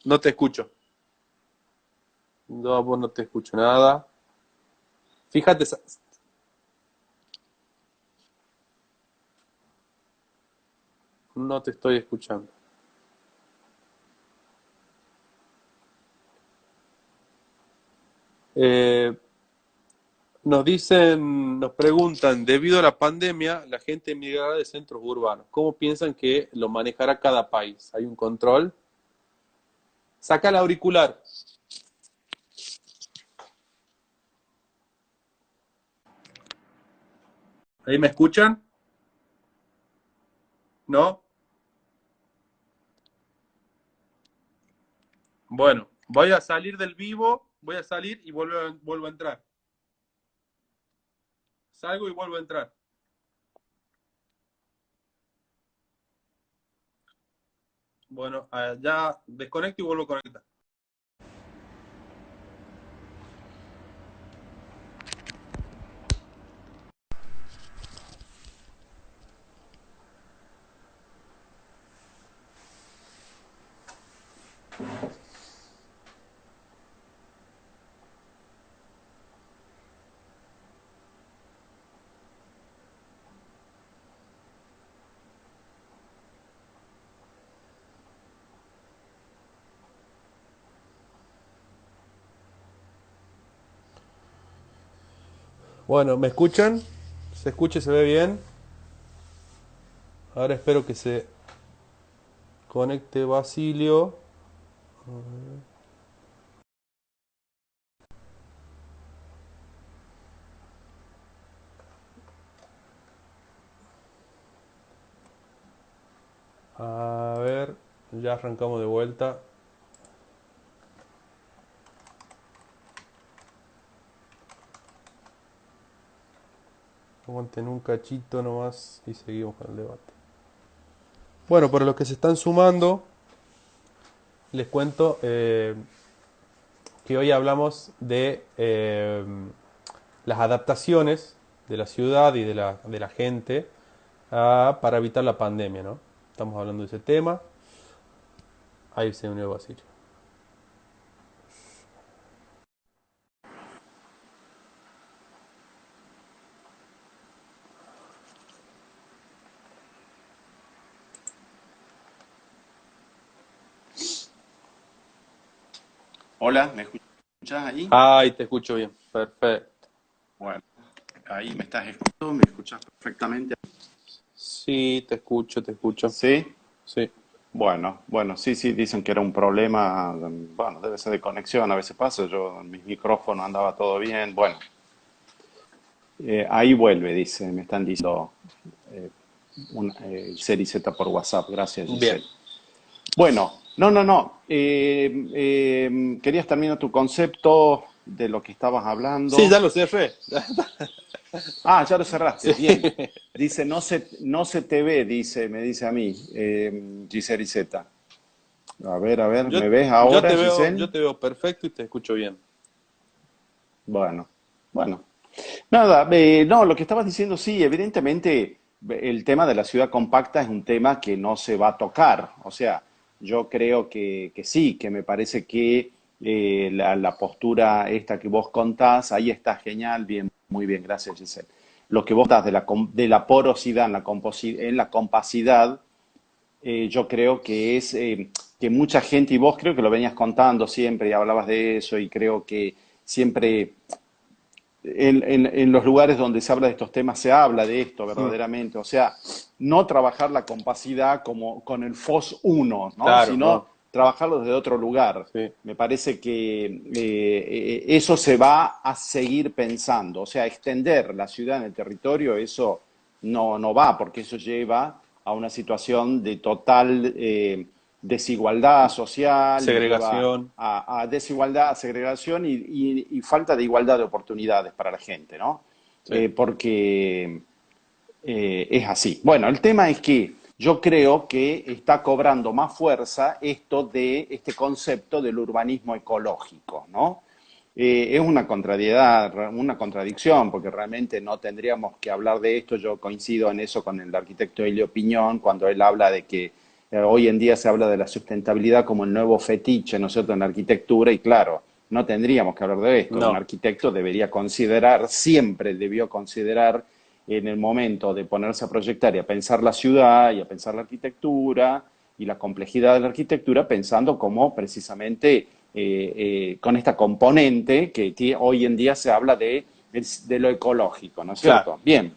No te escucho. No, vos no te escucho nada. Fíjate, no te estoy escuchando. Eh, nos preguntan, debido a la pandemia, la gente emigrará de centros urbanos. ¿Cómo piensan que lo manejará cada país? ¿Hay un control? Saca el auricular. ¿Ahí me escuchan? ¿No? Bueno, voy a salir del vivo, voy a salir y vuelvo a entrar. Salgo y vuelvo a entrar. Bueno, ya desconecto y vuelvo a conectar. Bueno, ¿me escuchan? ¿Se escucha y se ve bien? Ahora espero que se conecte Basilio. A ver, ya arrancamos de vuelta. Aguanten un cachito nomás y seguimos con el debate. Bueno, para los que se están sumando, les cuento que hoy hablamos de las adaptaciones de la ciudad y de la gente para evitar la pandemia, ¿no? Estamos hablando de ese tema. Ahí se unió Basilio. Hola, ¿me escuchás ahí? Ay, te escucho bien. Perfecto. Bueno, ahí me estás escuchando, me escuchas perfectamente. Sí, te escucho, te escucho. ¿Sí? Sí. Bueno, sí, sí, dicen que era un problema, bueno, debe ser de conexión, a veces pasa, yo en mis micrófonos andaba todo bien, bueno, ahí vuelve, dice, me están diciendo Giselle y Z por WhatsApp, gracias Bien. Giselle. Bueno, no, querías terminar tu concepto de lo que estabas Sí, ya hablando. lo cerré. Ah, ya lo cerraste, Sí. bien. Dice, no se te ve, dice, me dice a mí, Giselle Z. A ver, Yo, ¿me ves ahora, yo Giselle? te veo perfecto y te escucho bien. Bueno, bueno. Nada, no, lo que estabas diciendo, sí, evidentemente el tema de la ciudad compacta es un tema que no se va a tocar. O sea, yo creo que sí, que me parece que la postura esta que vos contás, ahí está genial, bien, muy bien, gracias, Giselle. Lo que vos das de la porosidad en la compacidad, yo creo que es que mucha gente, y vos creo que lo venías contando siempre y hablabas de eso, y creo que siempre en los lugares donde se habla de estos temas se habla de esto Mm, verdaderamente, o sea, no trabajar la compacidad como con el FOS 1, ¿no? claro, Sino no. trabajarlo desde otro lugar. Sí. Me parece que eso se va a seguir pensando, o sea, extender la ciudad en el territorio, eso no va, porque eso lleva a una situación de total desigualdad social y lleva Segregación. a desigualdad, a segregación y falta de igualdad de oportunidades para la gente, ¿no? Sí. Porque es así. Bueno, el tema es que yo creo que está cobrando más fuerza esto de este concepto del urbanismo ecológico, ¿no? Es una contradicción, porque realmente no tendríamos que hablar de esto. Yo coincido en eso con el arquitecto Elio Piñón, cuando él habla de que hoy en día se habla de la sustentabilidad como el nuevo fetiche, ¿no es cierto?, en la arquitectura, y claro, no tendríamos que hablar de esto. Un No. arquitecto debería considerar, siempre debió considerar en el momento de ponerse a proyectar y a pensar la ciudad y a pensar la arquitectura y la complejidad de la arquitectura, pensando como precisamente con esta componente que hoy en día se habla de lo ecológico, ¿no es Claro. cierto? Bien,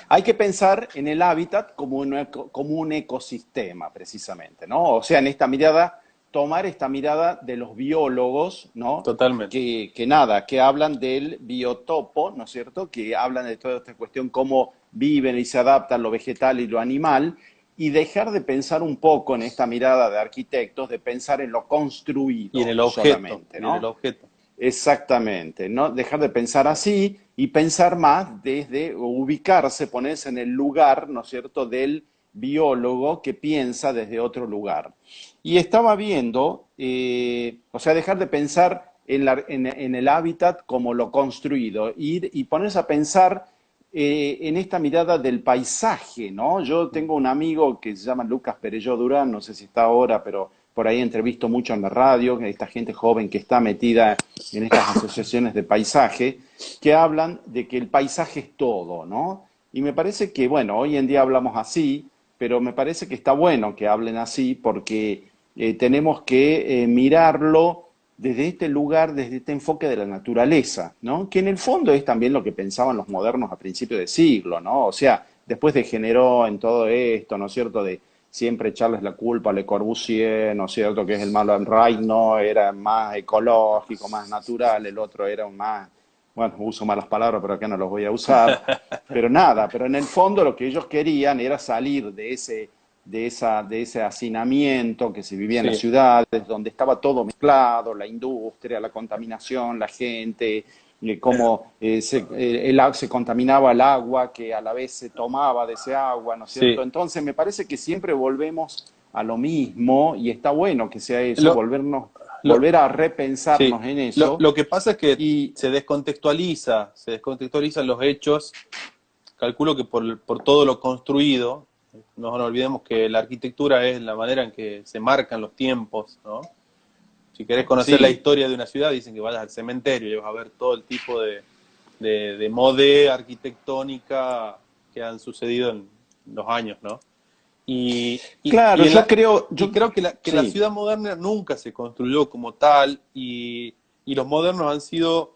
hay que pensar en el hábitat como un ecosistema, precisamente, ¿no? O sea, en esta mirada, tomar esta mirada de los biólogos, ¿no? Totalmente. Que nada, que hablan del biotopo, ¿no es cierto? Que hablan de toda esta cuestión, cómo viven y se adaptan lo vegetal y lo animal, y dejar de pensar un poco en esta mirada de arquitectos, de pensar en lo Y en construido el objeto. solamente, Y en el ¿no? objeto. Exactamente, no dejar de pensar así y pensar más desde ubicarse, ponerse en el lugar, ¿no es cierto?, del biólogo que piensa desde otro lugar. Y estaba viendo, o sea, dejar de pensar en el hábitat como lo construido, ir y ponerse a pensar en esta mirada del paisaje, ¿no? Yo Mm. tengo un amigo que se llama Lucas Perelló Durán, no sé si está ahora, pero por ahí entrevisto mucho en la radio, esta gente joven que está metida en estas asociaciones de paisaje, que hablan de que el paisaje es todo, ¿no? Y me parece que, bueno, hoy en día hablamos así, pero me parece que está bueno que hablen así porque tenemos que mirarlo desde este lugar, desde este enfoque de la naturaleza, ¿no? Que en el fondo es también lo que pensaban los modernos a principios de siglo, ¿no? O sea, después degeneró en todo esto, ¿no es cierto?, de siempre echarles la culpa a Le Corbusier, ¿no es cierto?, que es el malo en Reich, no, era más ecológico, más natural, el otro era un más, bueno, uso malas palabras, pero acá no los voy a usar, pero nada, pero en el fondo lo que ellos querían era salir de ese hacinamiento que se vivía en las Sí. ciudades, donde estaba todo mezclado, la industria, la contaminación, la gente, cómo se contaminaba el agua, que a la vez se tomaba de ese agua, ¿no es cierto? Sí. Entonces me parece que siempre volvemos a lo mismo y está bueno que sea eso, Lo, lo, volver a sí. repensarnos en eso Lo que pasa es que y se descontextualizan los hechos. Calculo que por todo lo construido, no nos olvidemos que la arquitectura es la manera en que se marcan los tiempos, ¿no? Si querés conocer la sí, historia de una ciudad, dicen que vayas al cementerio y vas a ver todo el tipo de mode arquitectónica que han sucedido en los años, ¿no? Claro, Y creo que la sí. ciudad moderna nunca se construyó como tal y los modernos han sido,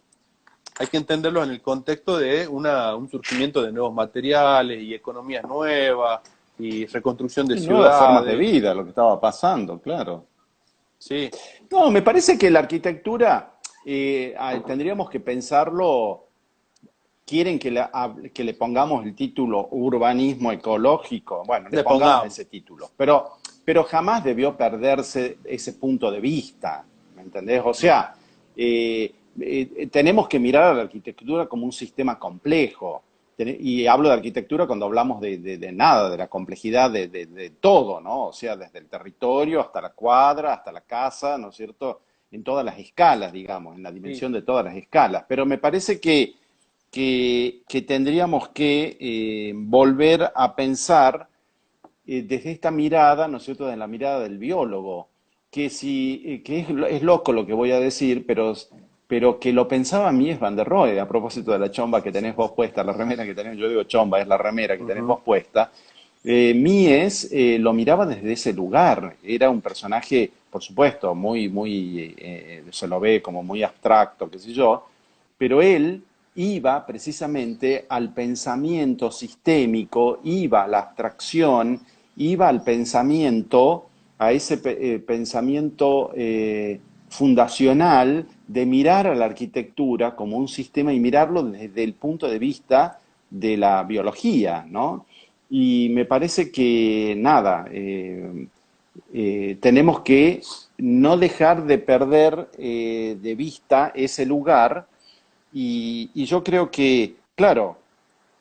hay que entenderlo en el contexto de un surgimiento de nuevos materiales y economías nuevas y reconstrucción de Y nuevas formas de ciudades. vida, lo que estaba pasando, claro. Sí, No, me parece que la arquitectura tendríamos que pensarlo. ¿Quieren que le pongamos el título urbanismo ecológico? Bueno, le le pongamos pongamos. ese título, pero jamás debió perderse ese punto de vista, ¿me entendés? O sea, tenemos que mirar a la arquitectura como un sistema complejo. Y hablo de arquitectura cuando hablamos de nada, de la complejidad de todo, ¿no? O sea, desde el territorio hasta la cuadra, hasta la casa, ¿no es cierto? En todas las escalas, digamos, en la Sí. dimensión de todas las escalas. Pero me parece que tendríamos que volver a pensar desde esta mirada, ¿no es cierto?, de la mirada del biólogo, que, si, que es loco lo que voy a decir, pero que lo pensaba Mies van der Rohe, a propósito de la chomba que tenés vos puesta, la remera que tenés, yo digo chomba, es la remera que tenés Ujú. vos puesta. Mies lo miraba desde ese lugar, era un personaje, por supuesto, se lo ve como muy abstracto, qué sé yo, pero él iba precisamente al pensamiento sistémico, iba a la abstracción, iba al pensamiento, a ese pensamiento fundacional de mirar a la arquitectura como un sistema y mirarlo desde el punto de vista de la biología, ¿no? Y me parece que nada, tenemos que no dejar de perder de vista ese lugar y yo creo que, claro,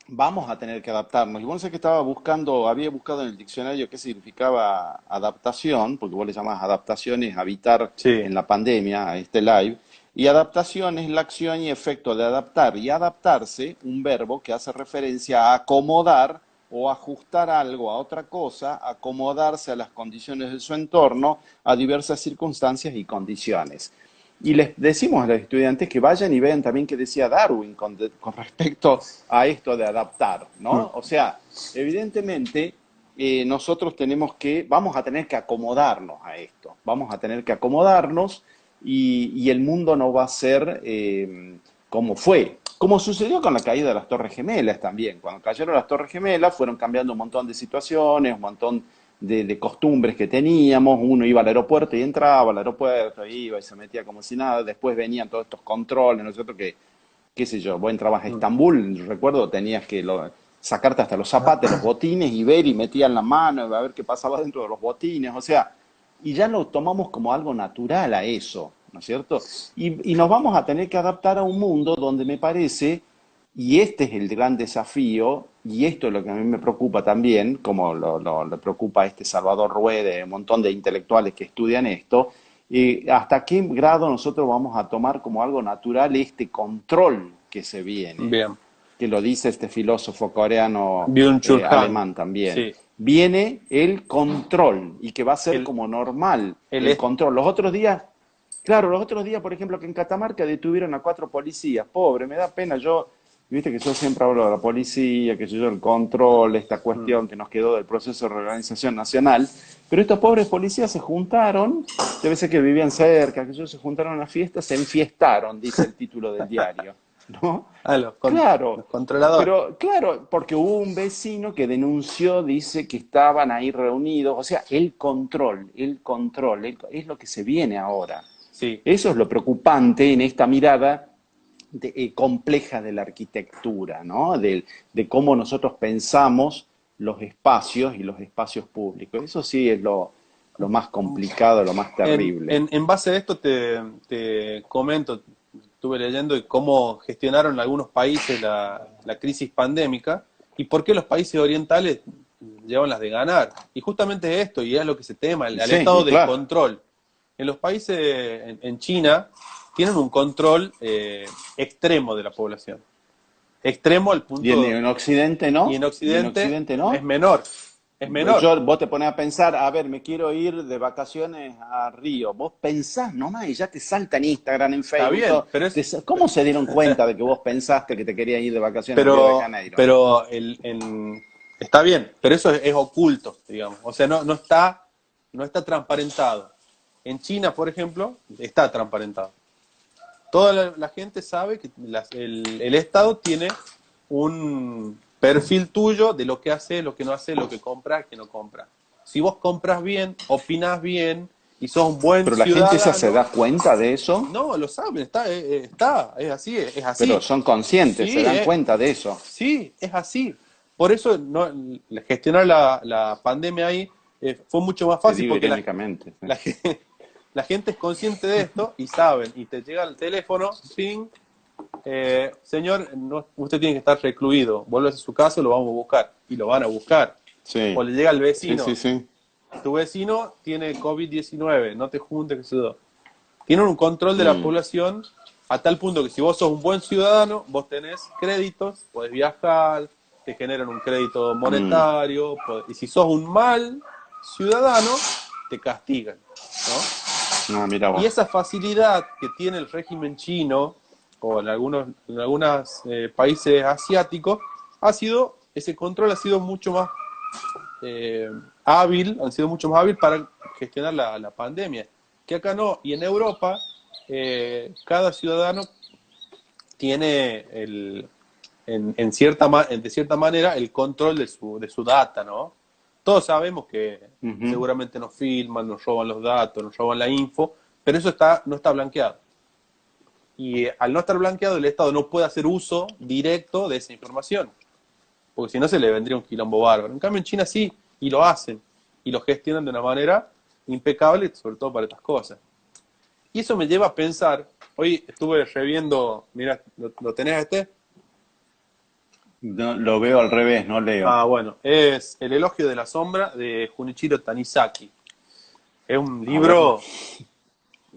vamos a tener que adaptarnos. Y bueno, sé que estaba buscando, había buscado en el diccionario qué significaba adaptación, porque vos le llamás adaptación es habitar Sí. en la pandemia, a este live. Y adaptación es la acción y efecto de adaptar. Y adaptarse, un verbo que hace referencia a acomodar o ajustar algo a otra cosa, acomodarse a las condiciones de su entorno, a diversas circunstancias y condiciones. Y les decimos a los estudiantes que vayan y vean también qué decía Darwin con respecto a esto de adaptar, Mm. ¿no? O sea, evidentemente nosotros vamos a tener que acomodarnos a esto, vamos a tener que acomodarnos y el mundo no va a ser como fue. Como sucedió con la caída de las Torres Gemelas también. Cuando cayeron las Torres Gemelas fueron cambiando un montón de situaciones, un montón de costumbres que teníamos. Uno iba al aeropuerto y entraba al aeropuerto, iba y se metía como si nada. Después venían todos estos controles, ¿no es cierto? Que, qué sé yo, vos entrabas a Mm. Estambul, recuerdo, tenías que sacarte hasta los zapatos, los botines y ver y metían la mano a ver qué pasaba dentro de los botines. O sea, y ya lo tomamos como algo natural a eso, ¿no es cierto? Y nos vamos a tener que adaptar a un mundo donde me parece, y este es el gran desafío, y esto es lo que a mí me preocupa también, como le preocupa a este Salvador Rueda, un montón de intelectuales que estudian esto, hasta qué grado nosotros vamos a tomar como algo natural este control que se viene, Bien. que lo dice este filósofo coreano Byung-Chul Han. alemán también. Sí. Viene el control y que va a ser El, como normal el el est- control. Los otros días, claro, los otros días, por ejemplo, que en Catamarca detuvieron a 4 policías. Pobre, me da pena. Viste que yo siempre hablo de la policía, que yo el control, esta Mm. cuestión que nos quedó del proceso de reorganización nacional. Pero estos pobres policías se juntaron, debe ser que vivían cerca, que ellos se juntaron a una fiesta, se enfiestaron, dice el título del diario, ¿no? Ah, Claro, los controladores. pero claro, porque hubo un vecino que denunció, dice que estaban ahí reunidos, o sea, es lo que se viene ahora. Sí. Eso es lo preocupante en esta mirada compleja de la arquitectura, ¿no? De cómo nosotros pensamos los espacios y los espacios públicos. Eso sí es lo más complicado, lo más terrible. En base a esto te comento, estuve leyendo de cómo gestionaron algunos países la crisis pandémica y por qué los países orientales llevan las de ganar. Y justamente esto, y es lo que se tema, Y el sí, estado y de claro. control. En los países, en China, tienen un control extremo de la población. Extremo al Y en, punto, en Occidente y en no, y en Occidente Occidente es no. menor, es menor. Vos te pones a pensar, a ver, me quiero ir de vacaciones a Río. Vos pensás nomás y ya te salta en Instagram, en Está Facebook, bien, todo. ¿Cómo se dieron cuenta de que vos pensaste que te querías ir de vacaciones a Río de Janeiro? pero está bien, pero eso es oculto, digamos. O sea, no está transparentado. En China, por ejemplo, está transparentado. Toda la gente sabe que el Estado tiene un perfil tuyo de lo que hace, lo que no hace, lo que compra, que no compra. Si vos compras bien, opinás bien y sos un buen Pero la gente esa se ciudadano, da cuenta de eso, no, lo saben, es así, es pero así. son conscientes, se Sí, dan cuenta de eso. sí, es así. Por eso no, gestionar la pandemia ahí fue mucho más Te fácil digo porque irónicamente. ¿Sí? la, ge- la gente es consciente de esto y saben, y te llega el teléfono, ping, señor, usted tiene que estar recluido, vuelve a su casa, lo vamos a buscar, y lo van a buscar. O Sí, le llega al sí, sí, vecino, sí. tu vecino tiene COVID-19, no te juntes, que se yo. Tienen un control de la Mm, población a tal punto que si vos sos un buen ciudadano, vos tenés créditos, podés viajar, te generan un crédito mm. monetario, y si sos un mal ciudadano, te castigan, ¿no? Ah, mira Y vos. esa facilidad que tiene el régimen chino, o en algunos países asiáticos, ese control ha sido mucho más eh, han sido mucho más hábil para gestionar la pandemia. Que acá no, y en Europa, cada ciudadano tiene de cierta manera el control de su data, ¿no? Todos sabemos que Ujú. seguramente nos filman, nos roban los datos, nos roban la info, pero eso no está blanqueado. Y al no estar blanqueado, el Estado no puede hacer uso directo de esa información, porque si no se le vendría un quilombo bárbaro. En cambio, en China sí, y lo hacen, y lo gestionan de una manera impecable, sobre todo para estas cosas. Y eso me lleva a pensar, hoy estuve reviendo, mira, ¿lo tenés este? No, lo veo al revés, no leo. Ah, bueno, es El elogio de la sombra de Junichiro Tanizaki. Es un A ver. libro,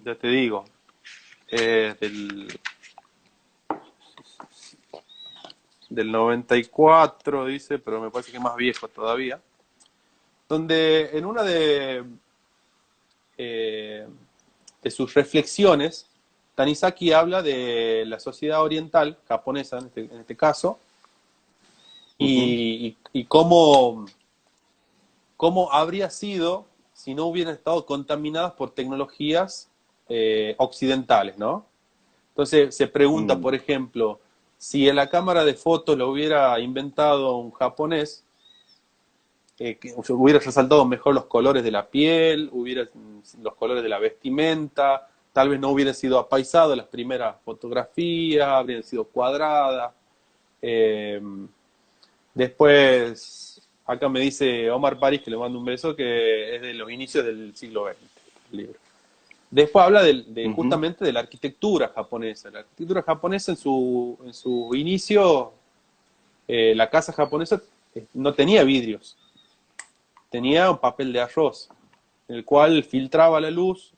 ya te digo, del 94, dice, pero me parece que es más viejo todavía, donde en una eh, de sus reflexiones, Tanizaki habla de la sociedad oriental, japonesa en este caso, Ujú. y cómo habría sido si no hubieran estado contaminadas por tecnologías occidentales, ¿no? Entonces se pregunta, Mm. por ejemplo, si en la cámara de fotos lo hubiera inventado un japonés, que hubiera resaltado mejor los colores de la piel, los colores de la vestimenta, tal vez no hubieran sido apaisadas las primeras fotografías, habrían sido cuadradas. Eh, Después, acá me dice Omar París, que le mando un beso, que es de los inicios del siglo XX, el libro. Después habla Ujú. justamente de la arquitectura japonesa. La arquitectura japonesa en su inicio, la casa japonesa no tenía vidrios, tenía un papel de arroz, en el cual filtraba la luz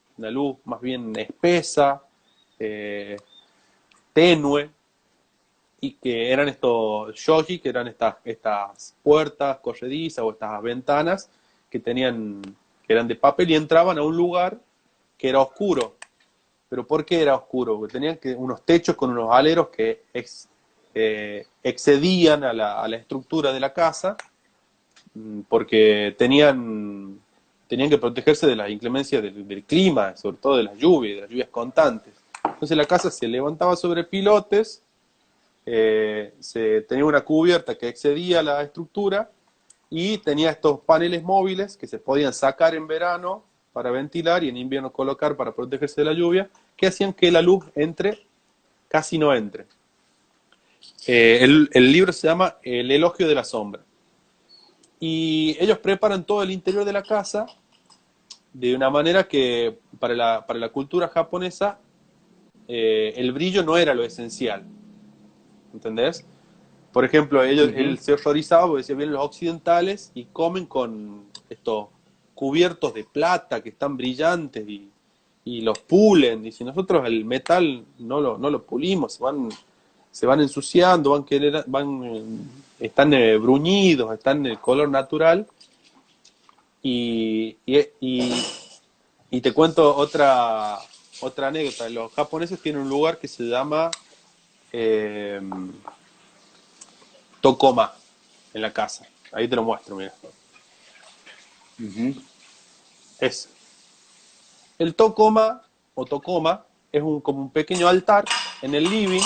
más bien espesa, eh, tenue, y que eran estos shoji, que eran estas puertas corredizas o estas ventanas que que eran de papel y entraban a un lugar que era oscuro. ¿Pero por qué era oscuro? Porque tenían unos techos con unos aleros que excedían a a la estructura de la casa, porque tenían que protegerse de las inclemencias del clima, sobre todo de las lluvias constantes. Entonces la casa se levantaba sobre pilotes, se tenía una cubierta que excedía la estructura y tenía estos paneles móviles que se podían sacar en verano para ventilar y en invierno colocar para protegerse de la lluvia, que hacían que la luz casi no entre. El libro se llama El elogio de la sombra. Y ellos preparan todo el interior de la casa de una manera que para la cultura japonesa el brillo no era lo esencial, ¿entendés? Por ejemplo, él Ujú. se horrorizaba porque decía, vienen los occidentales y comen con estos cubiertos de plata que están brillantes y los pulen. Y si nosotros el metal no lo pulimos, se van ensuciando, están bruñidos, están en el color natural. Y, y, y, y te cuento otra anécdota. Los japoneses tienen un lugar que se llama eh, Tokoma en la casa. Ahí te lo muestro, mira. Ujú. Es el tokoma o tokoma, es como un pequeño altar en el living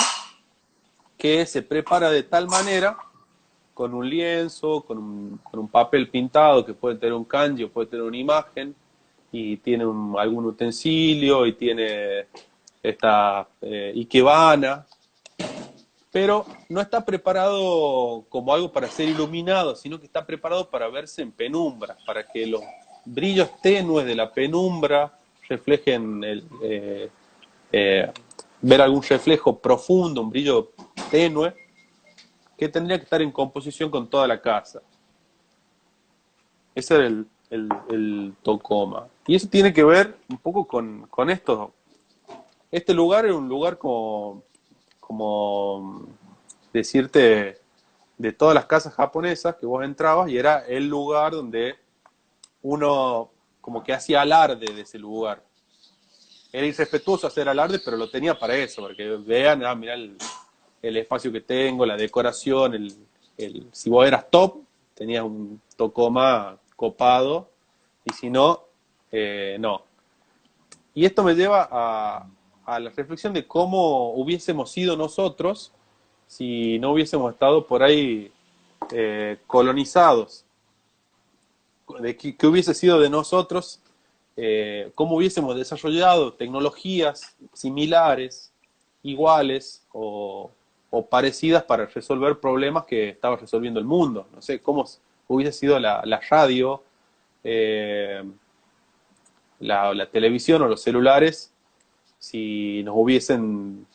que se prepara de tal manera con un lienzo, con un papel pintado que puede tener un kanji o puede tener una imagen, y tiene algún utensilio y tiene esta ikebana, pero no está preparado como algo para ser iluminado, sino que está preparado para verse en penumbra, para que los brillos tenues de la penumbra reflejen eh, ver algún reflejo profundo, un brillo tenue, que tendría que estar en composición con toda la casa. Ese era el Tocoma. Y eso tiene que ver un poco con esto. Este lugar era un lugar como decirte, de todas las casas japonesas que vos entrabas, y era el lugar donde uno como que hacía alarde de ese lugar. Era irrespetuoso hacer alarde, pero lo tenía para eso, porque vean, mirá el espacio que tengo, la decoración, si vos eras top, tenías un Tocoma copado, y si no, no. Y esto me lleva a la reflexión de cómo hubiésemos sido nosotros si no hubiésemos estado por ahí colonizados, de qué hubiese sido de nosotros, cómo hubiésemos desarrollado tecnologías similares, iguales o parecidas para resolver problemas que estaba resolviendo el mundo. No sé, cómo hubiese sido la radio, eh, la televisión o los celulares si nos hubiesen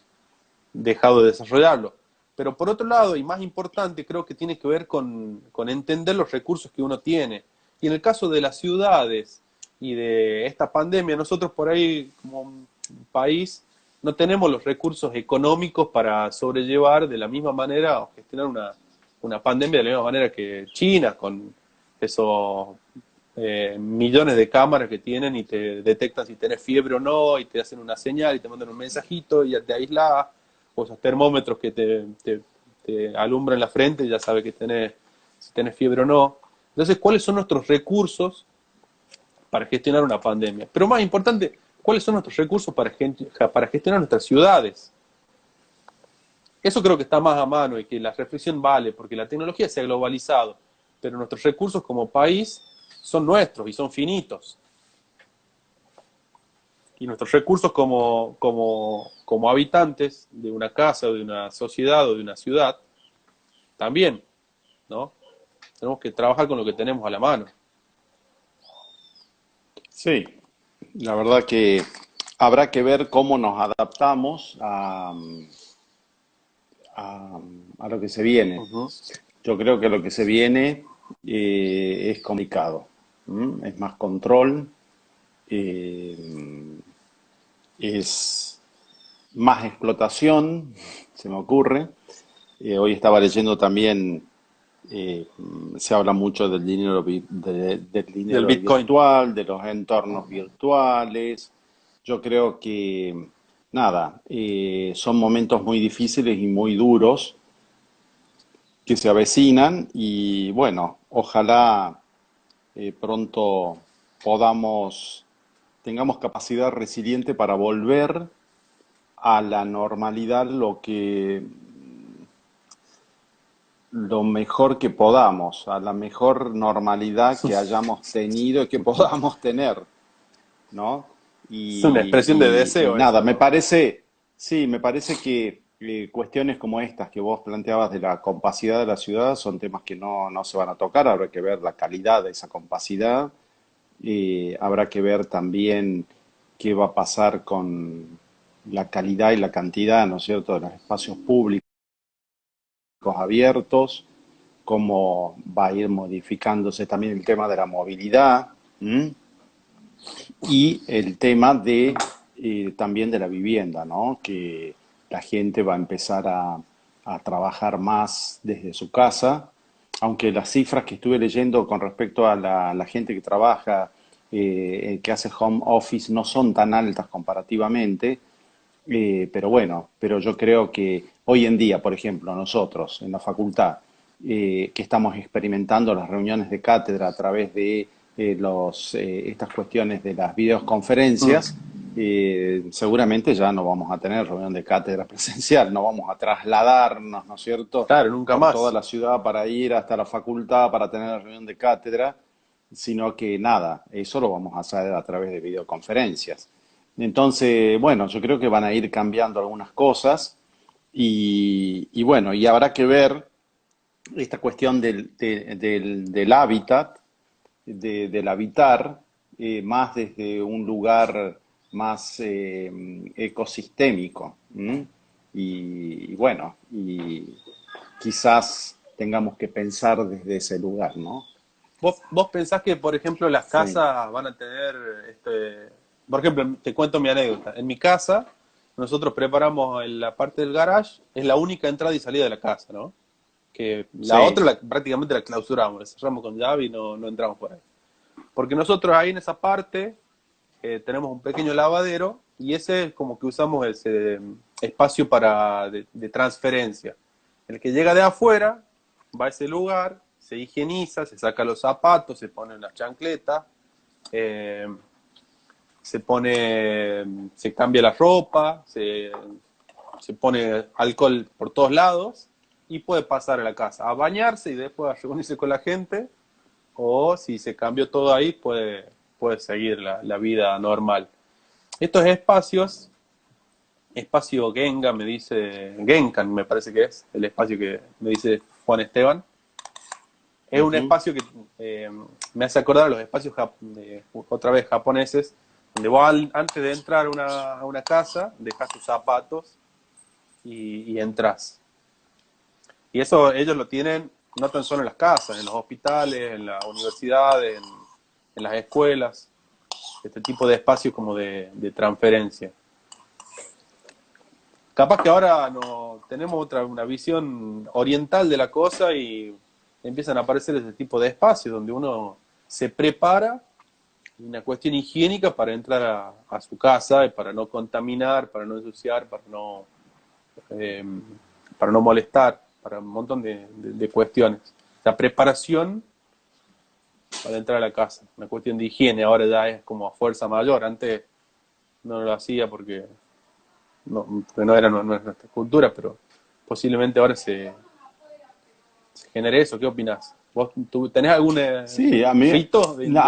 dejado de desarrollarlo. Pero por otro lado, y más importante, creo que tiene que ver con entender los recursos que uno tiene. Y en el caso de las ciudades y de esta pandemia, nosotros por ahí, como un país, no tenemos los recursos económicos para sobrellevar de la misma manera o gestionar una pandemia de la misma manera que China, con esos millones de cámaras que tienen y te detectan si tenés fiebre o no, y te hacen una señal y te mandan un mensajito y ya te aislás, o esos termómetros que te alumbran la frente y ya sabes que si tenés fiebre o no. Entonces, ¿cuáles son nuestros recursos para gestionar una pandemia? Pero más importante, ¿cuáles son nuestros recursos para gestionar nuestras ciudades? Eso creo que está más a mano y que la reflexión vale, porque la tecnología se ha globalizado, pero nuestros recursos como país son nuestros y son finitos. Y nuestros recursos como habitantes de una casa, o de una sociedad o de una ciudad, también, ¿no? Tenemos que trabajar con lo que tenemos a la mano. Sí, la verdad que habrá que ver cómo nos adaptamos a lo que se viene. Ujú. Yo creo que lo que se viene es complicado. ¿M? Es más control, eh, es más explotación, se me ocurre. Hoy estaba leyendo también, eh, se habla mucho del dinero, del Del dinero Bitcoin. virtual, de los entornos virtuales. Yo creo que, nada, son momentos muy difíciles y muy duros que se avecinan y bueno, ojalá pronto podamos, tengamos capacidad resiliente para volver a la normalidad lo mejor que podamos, a la mejor normalidad que hayamos tenido y que podamos tener, ¿no? Es una expresión de Y deseo nada, eso, me ¿no? parece, sí, me parece que cuestiones como estas que vos planteabas de la compacidad de la ciudad son temas que no se van a tocar, habrá que ver la calidad de esa compacidad, habrá que ver también qué va a pasar con la calidad y la cantidad, ¿no es cierto?, de los espacios públicos abiertos, cómo va a ir modificándose también el tema de la movilidad. ¿M? Y el tema de también de la vivienda, ¿no? Que la gente va a empezar a trabajar más desde su casa, aunque las cifras que estuve leyendo con respecto a la gente que trabaja, que hace home office, no son tan altas comparativamente, pero bueno, pero yo creo que hoy en día, por ejemplo, nosotros en la facultad, que estamos experimentando las reuniones de cátedra a través de estas cuestiones de las Mm. videoconferencias, seguramente ya no vamos a tener reunión de cátedra presencial, no vamos a trasladarnos, ¿no es cierto?, Claro, nunca por toda más. la ciudad para ir hasta la facultad para tener la reunión de cátedra, sino que nada, eso lo vamos a hacer a través de videoconferencias. Entonces, bueno, yo creo que van a ir cambiando algunas cosas y bueno, y habrá que ver esta cuestión del hábitat, del habitar, más desde un lugar más ecosistémico. ¿M? Y bueno, y quizás tengamos que pensar desde ese lugar, ¿no? ¿Vos pensás que, por ejemplo, las Sí, casas van a tener, por ejemplo, te cuento mi anécdota. En mi casa, nosotros preparamos la parte del garage, es la única entrada y salida de la casa, ¿no? Que la otra sí. prácticamente la clausuramos, la cerramos con llave y no entramos por ahí. Porque nosotros ahí en esa parte tenemos un pequeño lavadero y ese es como que usamos ese espacio de transferencia. El que llega de afuera va a ese lugar, se higieniza, se saca los zapatos, se pone una chancleta, eh, se cambia la ropa, se pone alcohol por todos lados y puede pasar a la casa a bañarse y después a reunirse con la gente, o si se cambió todo ahí puede seguir la vida normal. Estos espacios, espacio Genga me dice, Genkan me parece que es el espacio que me dice Juan Esteban, es un Ujú. espacio que me hace acordar a los espacios otra vez japoneses, donde vos antes de entrar a una casa dejas tus zapatos y entras. Y eso ellos lo tienen no tan solo en las casas, en los hospitales, en las universidades, en las escuelas, este tipo de espacios como de transferencia. Capaz que ahora no tenemos una visión oriental de la cosa y empiezan a aparecer ese tipo de espacios donde uno se prepara una cuestión higiénica para entrar a su casa, para no contaminar, para no ensuciar, eh, para no molestar, para un montón de cuestiones. La preparación para entrar a la casa, una cuestión de higiene, ahora ya es como a fuerza mayor, antes no lo hacía porque no era nuestra cultura, pero posiblemente ahora se genere eso. ¿Qué opinas? ¿Vos tenés algún Sí, rito a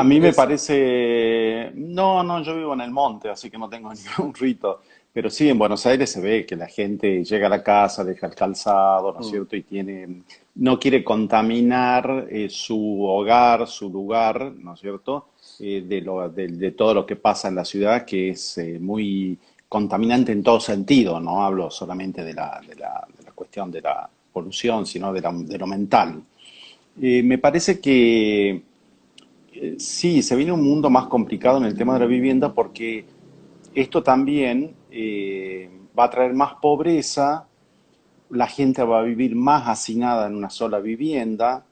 mí de me eso? parece, no, no, yo vivo en el monte, así que no tengo ningún rito, pero sí, en Buenos Aires se ve que la gente llega a la casa, deja el calzado, ¿no es Mm, cierto? Y no quiere contaminar su hogar, su lugar, ¿no es cierto? De todo lo que pasa en la ciudad, que es muy contaminante en todo sentido, no hablo solamente de la cuestión de la polución, sino de lo mental. Me parece que sí, se viene un mundo más complicado en el tema de la vivienda porque esto también va a traer más pobreza, la gente va a vivir más hacinada en una sola vivienda,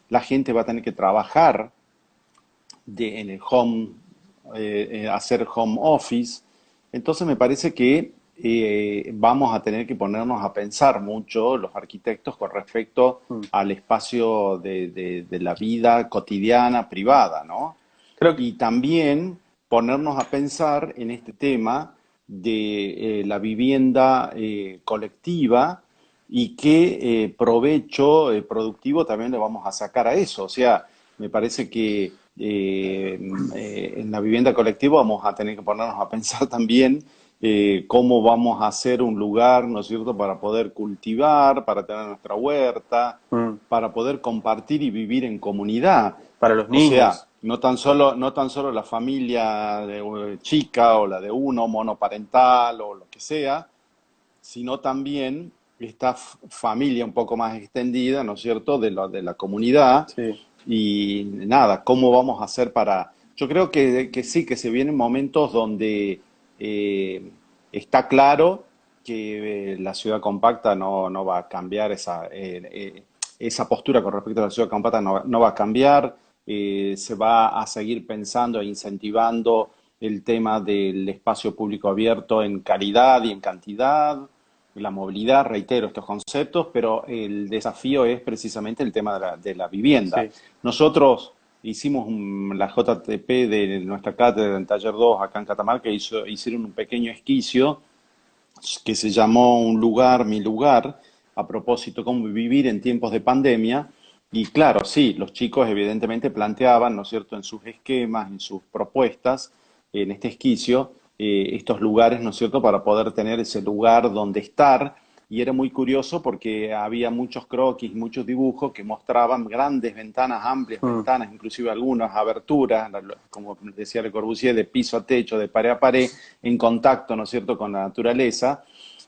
la gente va a tener que trabajar en el home, hacer home office. Entonces me parece que vamos a tener que ponernos a pensar mucho los arquitectos con respecto mm. al espacio de la vida cotidiana, privada, ¿no? Creo que, Y también ponernos a pensar en este tema de la vivienda colectiva y qué provecho productivo también le vamos a sacar a eso. O sea, me parece que en la vivienda colectiva vamos a tener que ponernos a pensar también cómo vamos a hacer un lugar, ¿no es cierto?, para poder cultivar, para tener nuestra huerta, mm, para poder compartir y vivir en comunidad. para los O sea, niños, no tan solo la familia chica o la de uno, monoparental o lo que sea, sino también esta familia un poco más extendida, ¿no es cierto?, de la comunidad. sí. Y nada, ¿cómo vamos a hacer para...? Yo creo que sí, que se vienen momentos donde eh, está claro que la ciudad compacta no va a cambiar esa postura con respecto a la ciudad compacta, no va a cambiar. Se va a seguir pensando e incentivando el tema del espacio público abierto en calidad y en cantidad. la movilidad, reitero estos conceptos, pero el desafío es precisamente el tema de la vivienda. Sí, Nosotros hicimos la JTP de nuestra cátedra en Taller 2 acá en Catamarca, hicieron un pequeño esquicio que se llamó Un lugar, mi lugar, a propósito cómo vivir en tiempos de pandemia. Y claro, sí, los chicos evidentemente planteaban, ¿no es cierto?, en sus esquemas, en sus propuestas, en este esquicio, estos lugares, ¿no es cierto?, para poder tener ese lugar donde estar. Y era muy curioso porque había muchos croquis, muchos dibujos que mostraban grandes ventanas, amplias mm, ventanas, inclusive algunas aberturas, como decía Le Corbusier, de piso a techo, de pared a pared, en contacto, ¿no es cierto?, con la naturaleza.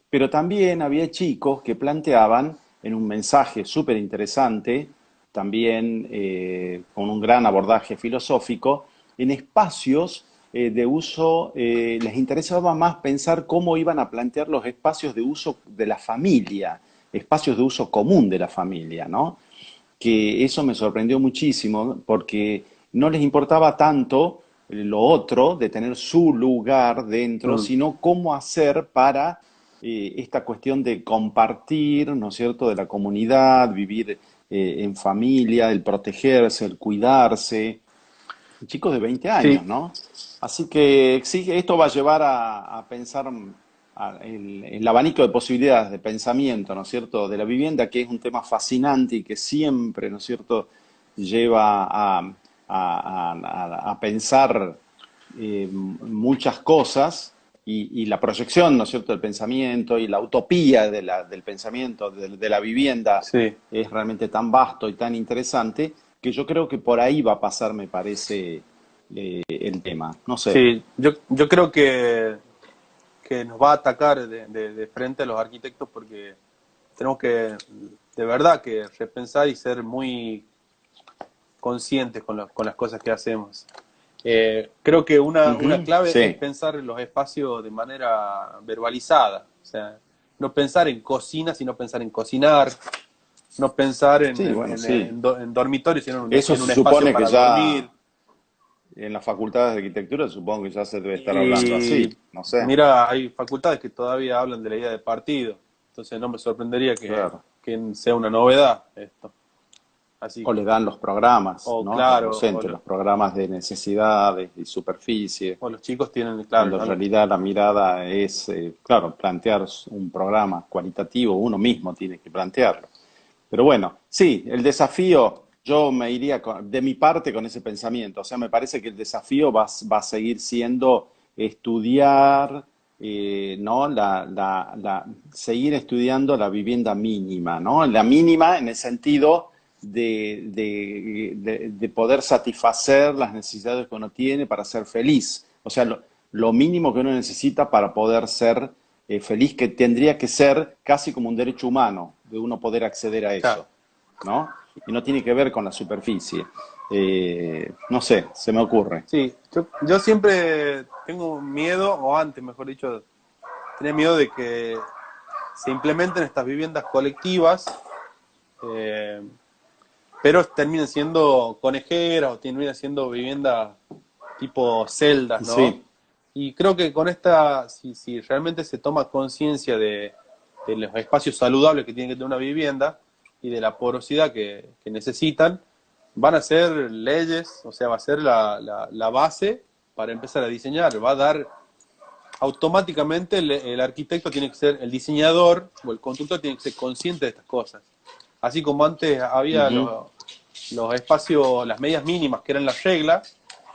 Pero también había chicos que planteaban, en un mensaje súper interesante, también con un gran abordaje filosófico, en espacios de uso, les interesaba más pensar cómo iban a plantear los espacios de uso de la familia, espacios de uso común de la familia, ¿no? Que eso me sorprendió muchísimo porque no les importaba tanto lo otro de tener su lugar dentro, mm. sino cómo hacer para esta cuestión de compartir, ¿no es cierto?, de la comunidad, vivir en familia, el protegerse, el cuidarse. Chicos de 20 años, Sí, ¿no? Así que sí, esto va a llevar a pensar el abanico de posibilidades de pensamiento, ¿no es cierto?, de la vivienda, que es un tema fascinante y que siempre, ¿no es cierto?, lleva a pensar muchas cosas y la proyección, ¿no es cierto?, del pensamiento y la utopía del pensamiento, de la vivienda, sí, es realmente tan vasto y tan interesante que yo creo que por ahí va a pasar, me parece, el tema. No sé. sí. Yo creo que nos va a atacar de frente a los arquitectos porque tenemos que, de verdad, que repensar y ser muy conscientes con las cosas que hacemos. Creo que una Ujú, clave es sí, pensar en los espacios de manera verbalizada. O sea, no pensar en cocina, sino pensar en cocinar, no pensar sí, bueno, sí. en dormitorio, sino Eso en se un espacio supone que para dormir. ya en las facultades de arquitectura, supongo que ya se debe estar hablando Y así. No sé, mira, hay facultades que todavía hablan de la idea de partido, entonces no me sorprendería claro. que sea una novedad esto. Así O que, le dan los programas, o ¿no? A los claro, docentes, los programas de necesidades y superficie, o los chicos tienen, claro, cuando en realidad la mirada es, claro, plantear un programa cualitativo, uno mismo tiene que plantearlo. Pero bueno, sí, el desafío, yo me iría de mi parte con ese pensamiento. O sea, me parece que el desafío va a seguir siendo estudiar, ¿no? Seguir estudiando la vivienda mínima, ¿no? La mínima en el sentido de poder satisfacer las necesidades que uno tiene para ser feliz. O sea, lo mínimo que uno necesita para poder ser feliz, que tendría que ser casi como un derecho humano, de uno poder acceder a claro. eso, ¿no? Y no tiene que ver con la superficie. No sé, se me ocurre. Sí, yo siempre tengo miedo, o antes, mejor dicho, tenía miedo de que se implementen estas viviendas colectivas, eh, pero terminen siendo conejeras o terminen siendo viviendas tipo celdas, ¿no? Sí. Y creo que con esta, si realmente se toma conciencia de los espacios saludables que tiene que tener una vivienda y de la porosidad que necesitan, van a ser leyes, o sea, va a ser la base para empezar a diseñar, va a dar automáticamente el arquitecto tiene que ser, el diseñador o el constructor tiene que ser consciente de estas cosas. Así como antes había Ujú, los espacios, las medidas mínimas que eran la regla,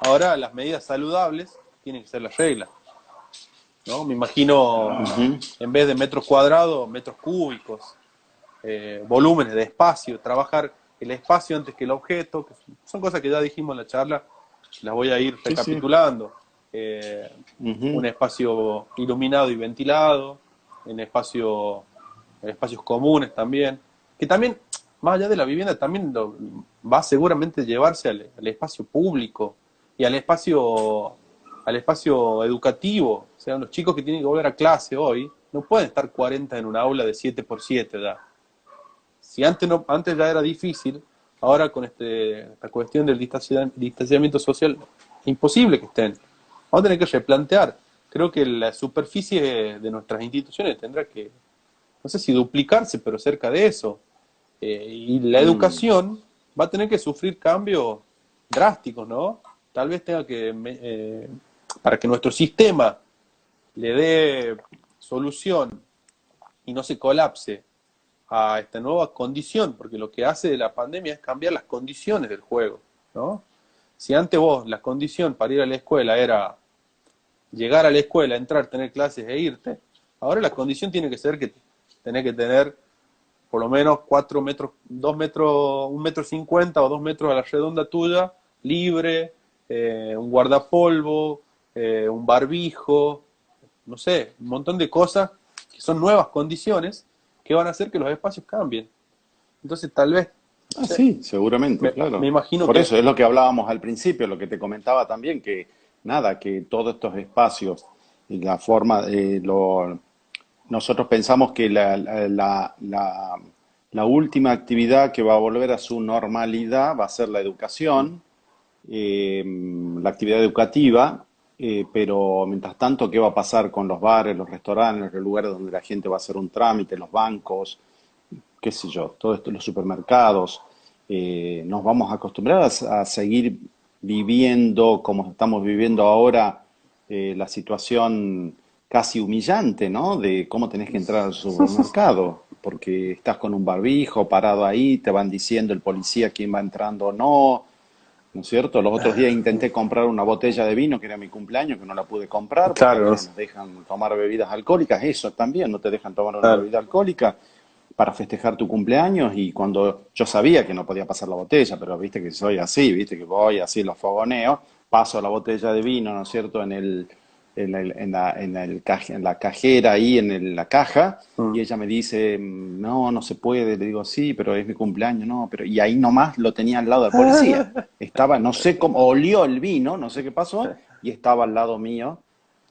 ahora las medidas saludables tienen que ser la regla, ¿no? Me imagino, ujú. en vez de metros cuadrados, metros cúbicos, volúmenes de espacio, trabajar el espacio antes que el objeto, que son cosas que ya dijimos en la charla, las voy a ir Sí, sí. recapitulando. Eh, un Ujú, espacio iluminado y ventilado, en espacios comunes también, que también, más allá de la vivienda, también va a seguramente llevarse al espacio público y al espacio educativo. O sea, los chicos que tienen que volver a clase hoy no pueden estar 40 en un aula de 7x7 ya. Si antes, no, antes ya era difícil, ahora con esta cuestión del distanciamiento social, es imposible que estén. Vamos a tener que replantear. Creo que la superficie de nuestras instituciones tendrá no sé si duplicarse, pero cerca de eso. Y la Mm. educación va a tener que sufrir cambios drásticos, ¿no? Tal vez tenga que, para que nuestro sistema le dé solución y no se colapse a esta nueva condición, porque lo que hace de la pandemia es cambiar las condiciones del juego, ¿no? Si antes vos la condición para ir a la escuela era llegar a la escuela, entrar, tener clases e irte, ahora la condición tiene que ser que tenés que tener por lo menos 4 metros, 2 metros, 1,50 m o 2 metros a la redonda tuya, libre, un guardapolvo, un barbijo, no sé, un montón de cosas que son nuevas condiciones que van a hacer que los espacios cambien. Entonces tal vez, no Ah, sé, sí, seguramente, me claro. imagino Por que... eso es lo que hablábamos al principio, lo que te comentaba también, que nada, que todos estos espacios, y la forma, nosotros pensamos que la última actividad que va a volver a su normalidad va a ser la educación, eh, la actividad educativa, pero mientras tanto, ¿qué va a pasar con los bares, los restaurantes, los lugares donde la gente va a hacer un trámite, los bancos? Qué sé yo, todo esto, los supermercados, nos vamos a acostumbrar a seguir viviendo como estamos viviendo ahora, la situación casi humillante, ¿no? De cómo tenés que entrar al supermercado, porque estás con un barbijo parado ahí, te van diciendo el policía quién va entrando o no, ¿no es cierto? Los otros días intenté comprar una botella de vino, que era mi cumpleaños, que no la pude comprar, porque acá Claro, no nos dejan tomar bebidas alcohólicas, eso también, no te dejan tomar una claro, bebida alcohólica para festejar tu cumpleaños y cuando yo sabía que no podía pasar la botella, pero viste que soy así, viste que voy así los fogoneos, paso la botella de vino, ¿no es cierto?, en la cajera ahí, la caja, mm, y ella me dice, no, no se puede, le digo, sí, pero es mi cumpleaños, no, pero, y ahí nomás lo tenía al lado del policía, estaba, no sé cómo, olió el vino, no sé qué pasó, y estaba al lado mío.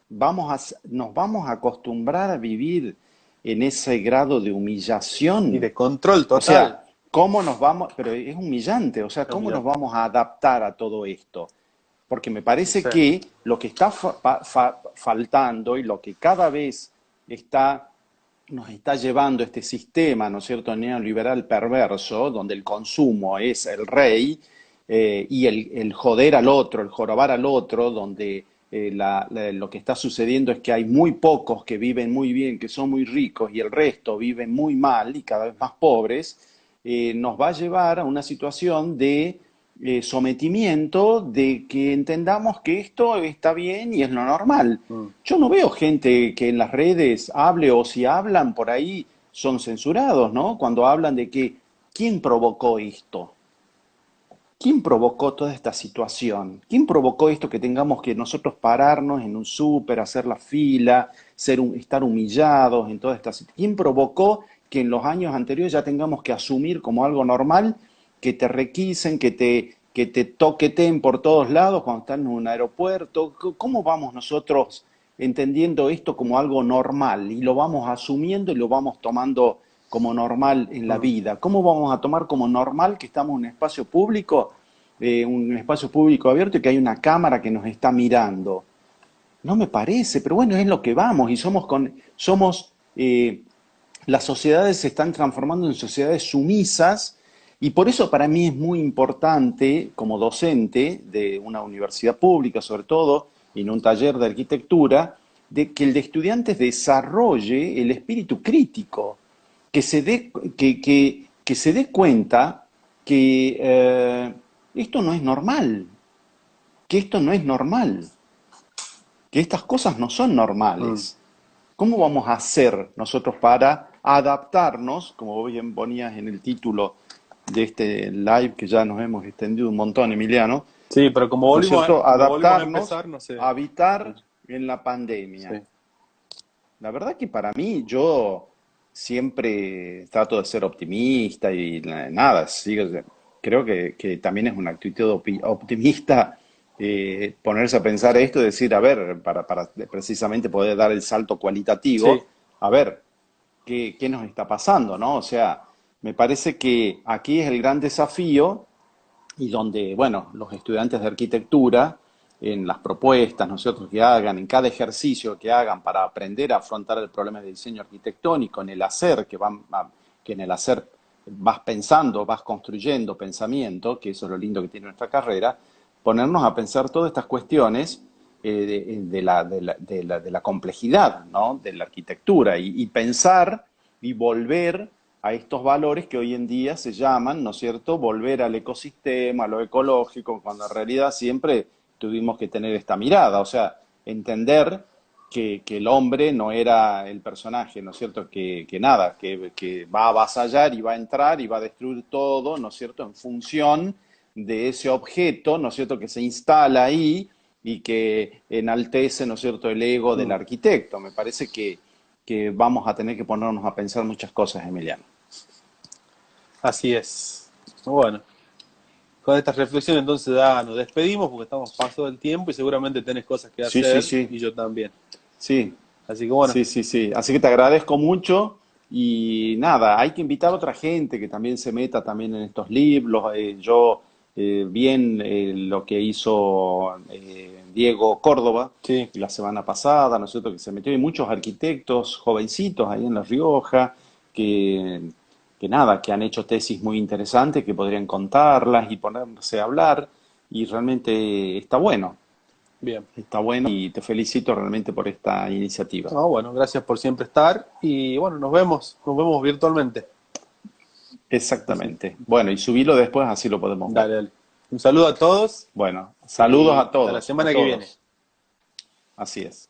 Nos vamos a acostumbrar a vivir en ese grado de y humillación. de control O total. sea, ¿cómo nos vamos? Pero es humillante, o sea, Es ¿cómo nos humillante. vamos a adaptar a todo esto? Porque me No parece sé. que lo que está faltando y lo que cada vez está, nos está llevando este sistema, ¿no es cierto?, neoliberal perverso, donde el consumo es el rey, y el joder al otro, el jorobar al otro, donde lo que está sucediendo es que hay muy pocos que viven muy bien, que son muy ricos, y el resto viven muy mal y cada vez más pobres, nos va a llevar a una situación de sometimiento, de que entendamos que esto está bien y es lo normal. Mm. Yo no veo gente que en las redes hable, o si hablan por ahí son censurados, ¿no? Cuando hablan de que, ¿quién provocó esto? ¿Quién provocó toda esta situación? ¿Quién provocó esto que tengamos que nosotros pararnos en un súper, hacer la fila, estar humillados en toda esta situación? ¿Quién provocó que en los años anteriores ya tengamos que asumir como algo normal que te requisen, que te toqueteen por todos lados cuando están en un aeropuerto? ¿Cómo vamos nosotros entendiendo esto como algo normal y lo vamos asumiendo y lo vamos tomando como normal en la Mm. vida? ¿Cómo vamos a tomar como normal que estamos en un espacio público abierto y que hay una cámara que nos está mirando? No me parece, pero bueno, es lo que vamos y las sociedades se están transformando en sociedades sumisas y por eso para mí es muy importante, como docente de una universidad pública sobre todo, y en un taller de arquitectura, de que el estudiante desarrolle el espíritu crítico, que se dé cuenta que esto no es normal, que esto no es normal, que estas cosas no son Mm. normales. ¿Cómo vamos a hacer nosotros para adaptarnos, como bien ponías en el título de este live que ya nos hemos extendido un montón, Emiliano, Sí, pero ¿no es cierto? como volvimos a Adaptarnos empezar, no sé. a habitar en la pandemia. Sí. La verdad que para mí yo siempre trato de ser optimista y nada, creo que también es una actitud optimista, ponerse a pensar esto y decir, a ver, para precisamente poder dar el salto Sí. cualitativo, a ver, ¿qué nos está pasando, ¿no? O sea, me parece que aquí es el gran desafío y donde, bueno, los estudiantes de arquitectura en las propuestas, ¿no es cierto?, que hagan, en cada ejercicio que hagan para aprender a afrontar el problema de diseño arquitectónico, en el hacer, que en el hacer vas pensando, vas construyendo pensamiento, que eso es lo lindo que tiene nuestra carrera, ponernos a pensar todas estas cuestiones de la complejidad, ¿no?, de la arquitectura y pensar y volver a estos valores que hoy en día se llaman, ¿no es cierto?, volver al ecosistema, a lo ecológico, cuando en realidad siempre tuvimos que tener esta mirada, o sea, entender que el hombre no era el personaje, ¿no es cierto?, que nada, que va a avasallar y va a entrar y va a destruir todo, ¿no es cierto?, en función de ese objeto, ¿no es cierto?, que se instala ahí y que enaltece, ¿no es cierto?, el ego del Mm, arquitecto. Me parece que vamos a tener que ponernos a pensar muchas cosas, Emiliano. así es. Bueno, con estas reflexiones entonces ya nos despedimos porque estamos paso del tiempo y seguramente tenés cosas que Sí, sí, hacer sí, y yo también. sí, Así que bueno, sí, sí, sí. Así que te agradezco mucho y nada, hay que invitar a otra gente que también se meta también en estos libros. Bien lo que hizo Diego Córdoba sí, la semana pasada, ¿no es cierto?, que se metió y muchos arquitectos jovencitos ahí en La Rioja que, que nada, que han hecho tesis muy interesantes que podrían contarlas y ponerse a hablar y realmente bien. está bueno y te felicito realmente por esta iniciativa. No, bueno, gracias por siempre estar y bueno, nos vemos virtualmente. Exactamente. Bueno, y subilo después, así lo podemos ver. Dale, dale. Un saludo a todos Bueno, saludos y a hasta la todos, a semana que viene. todos. Así es.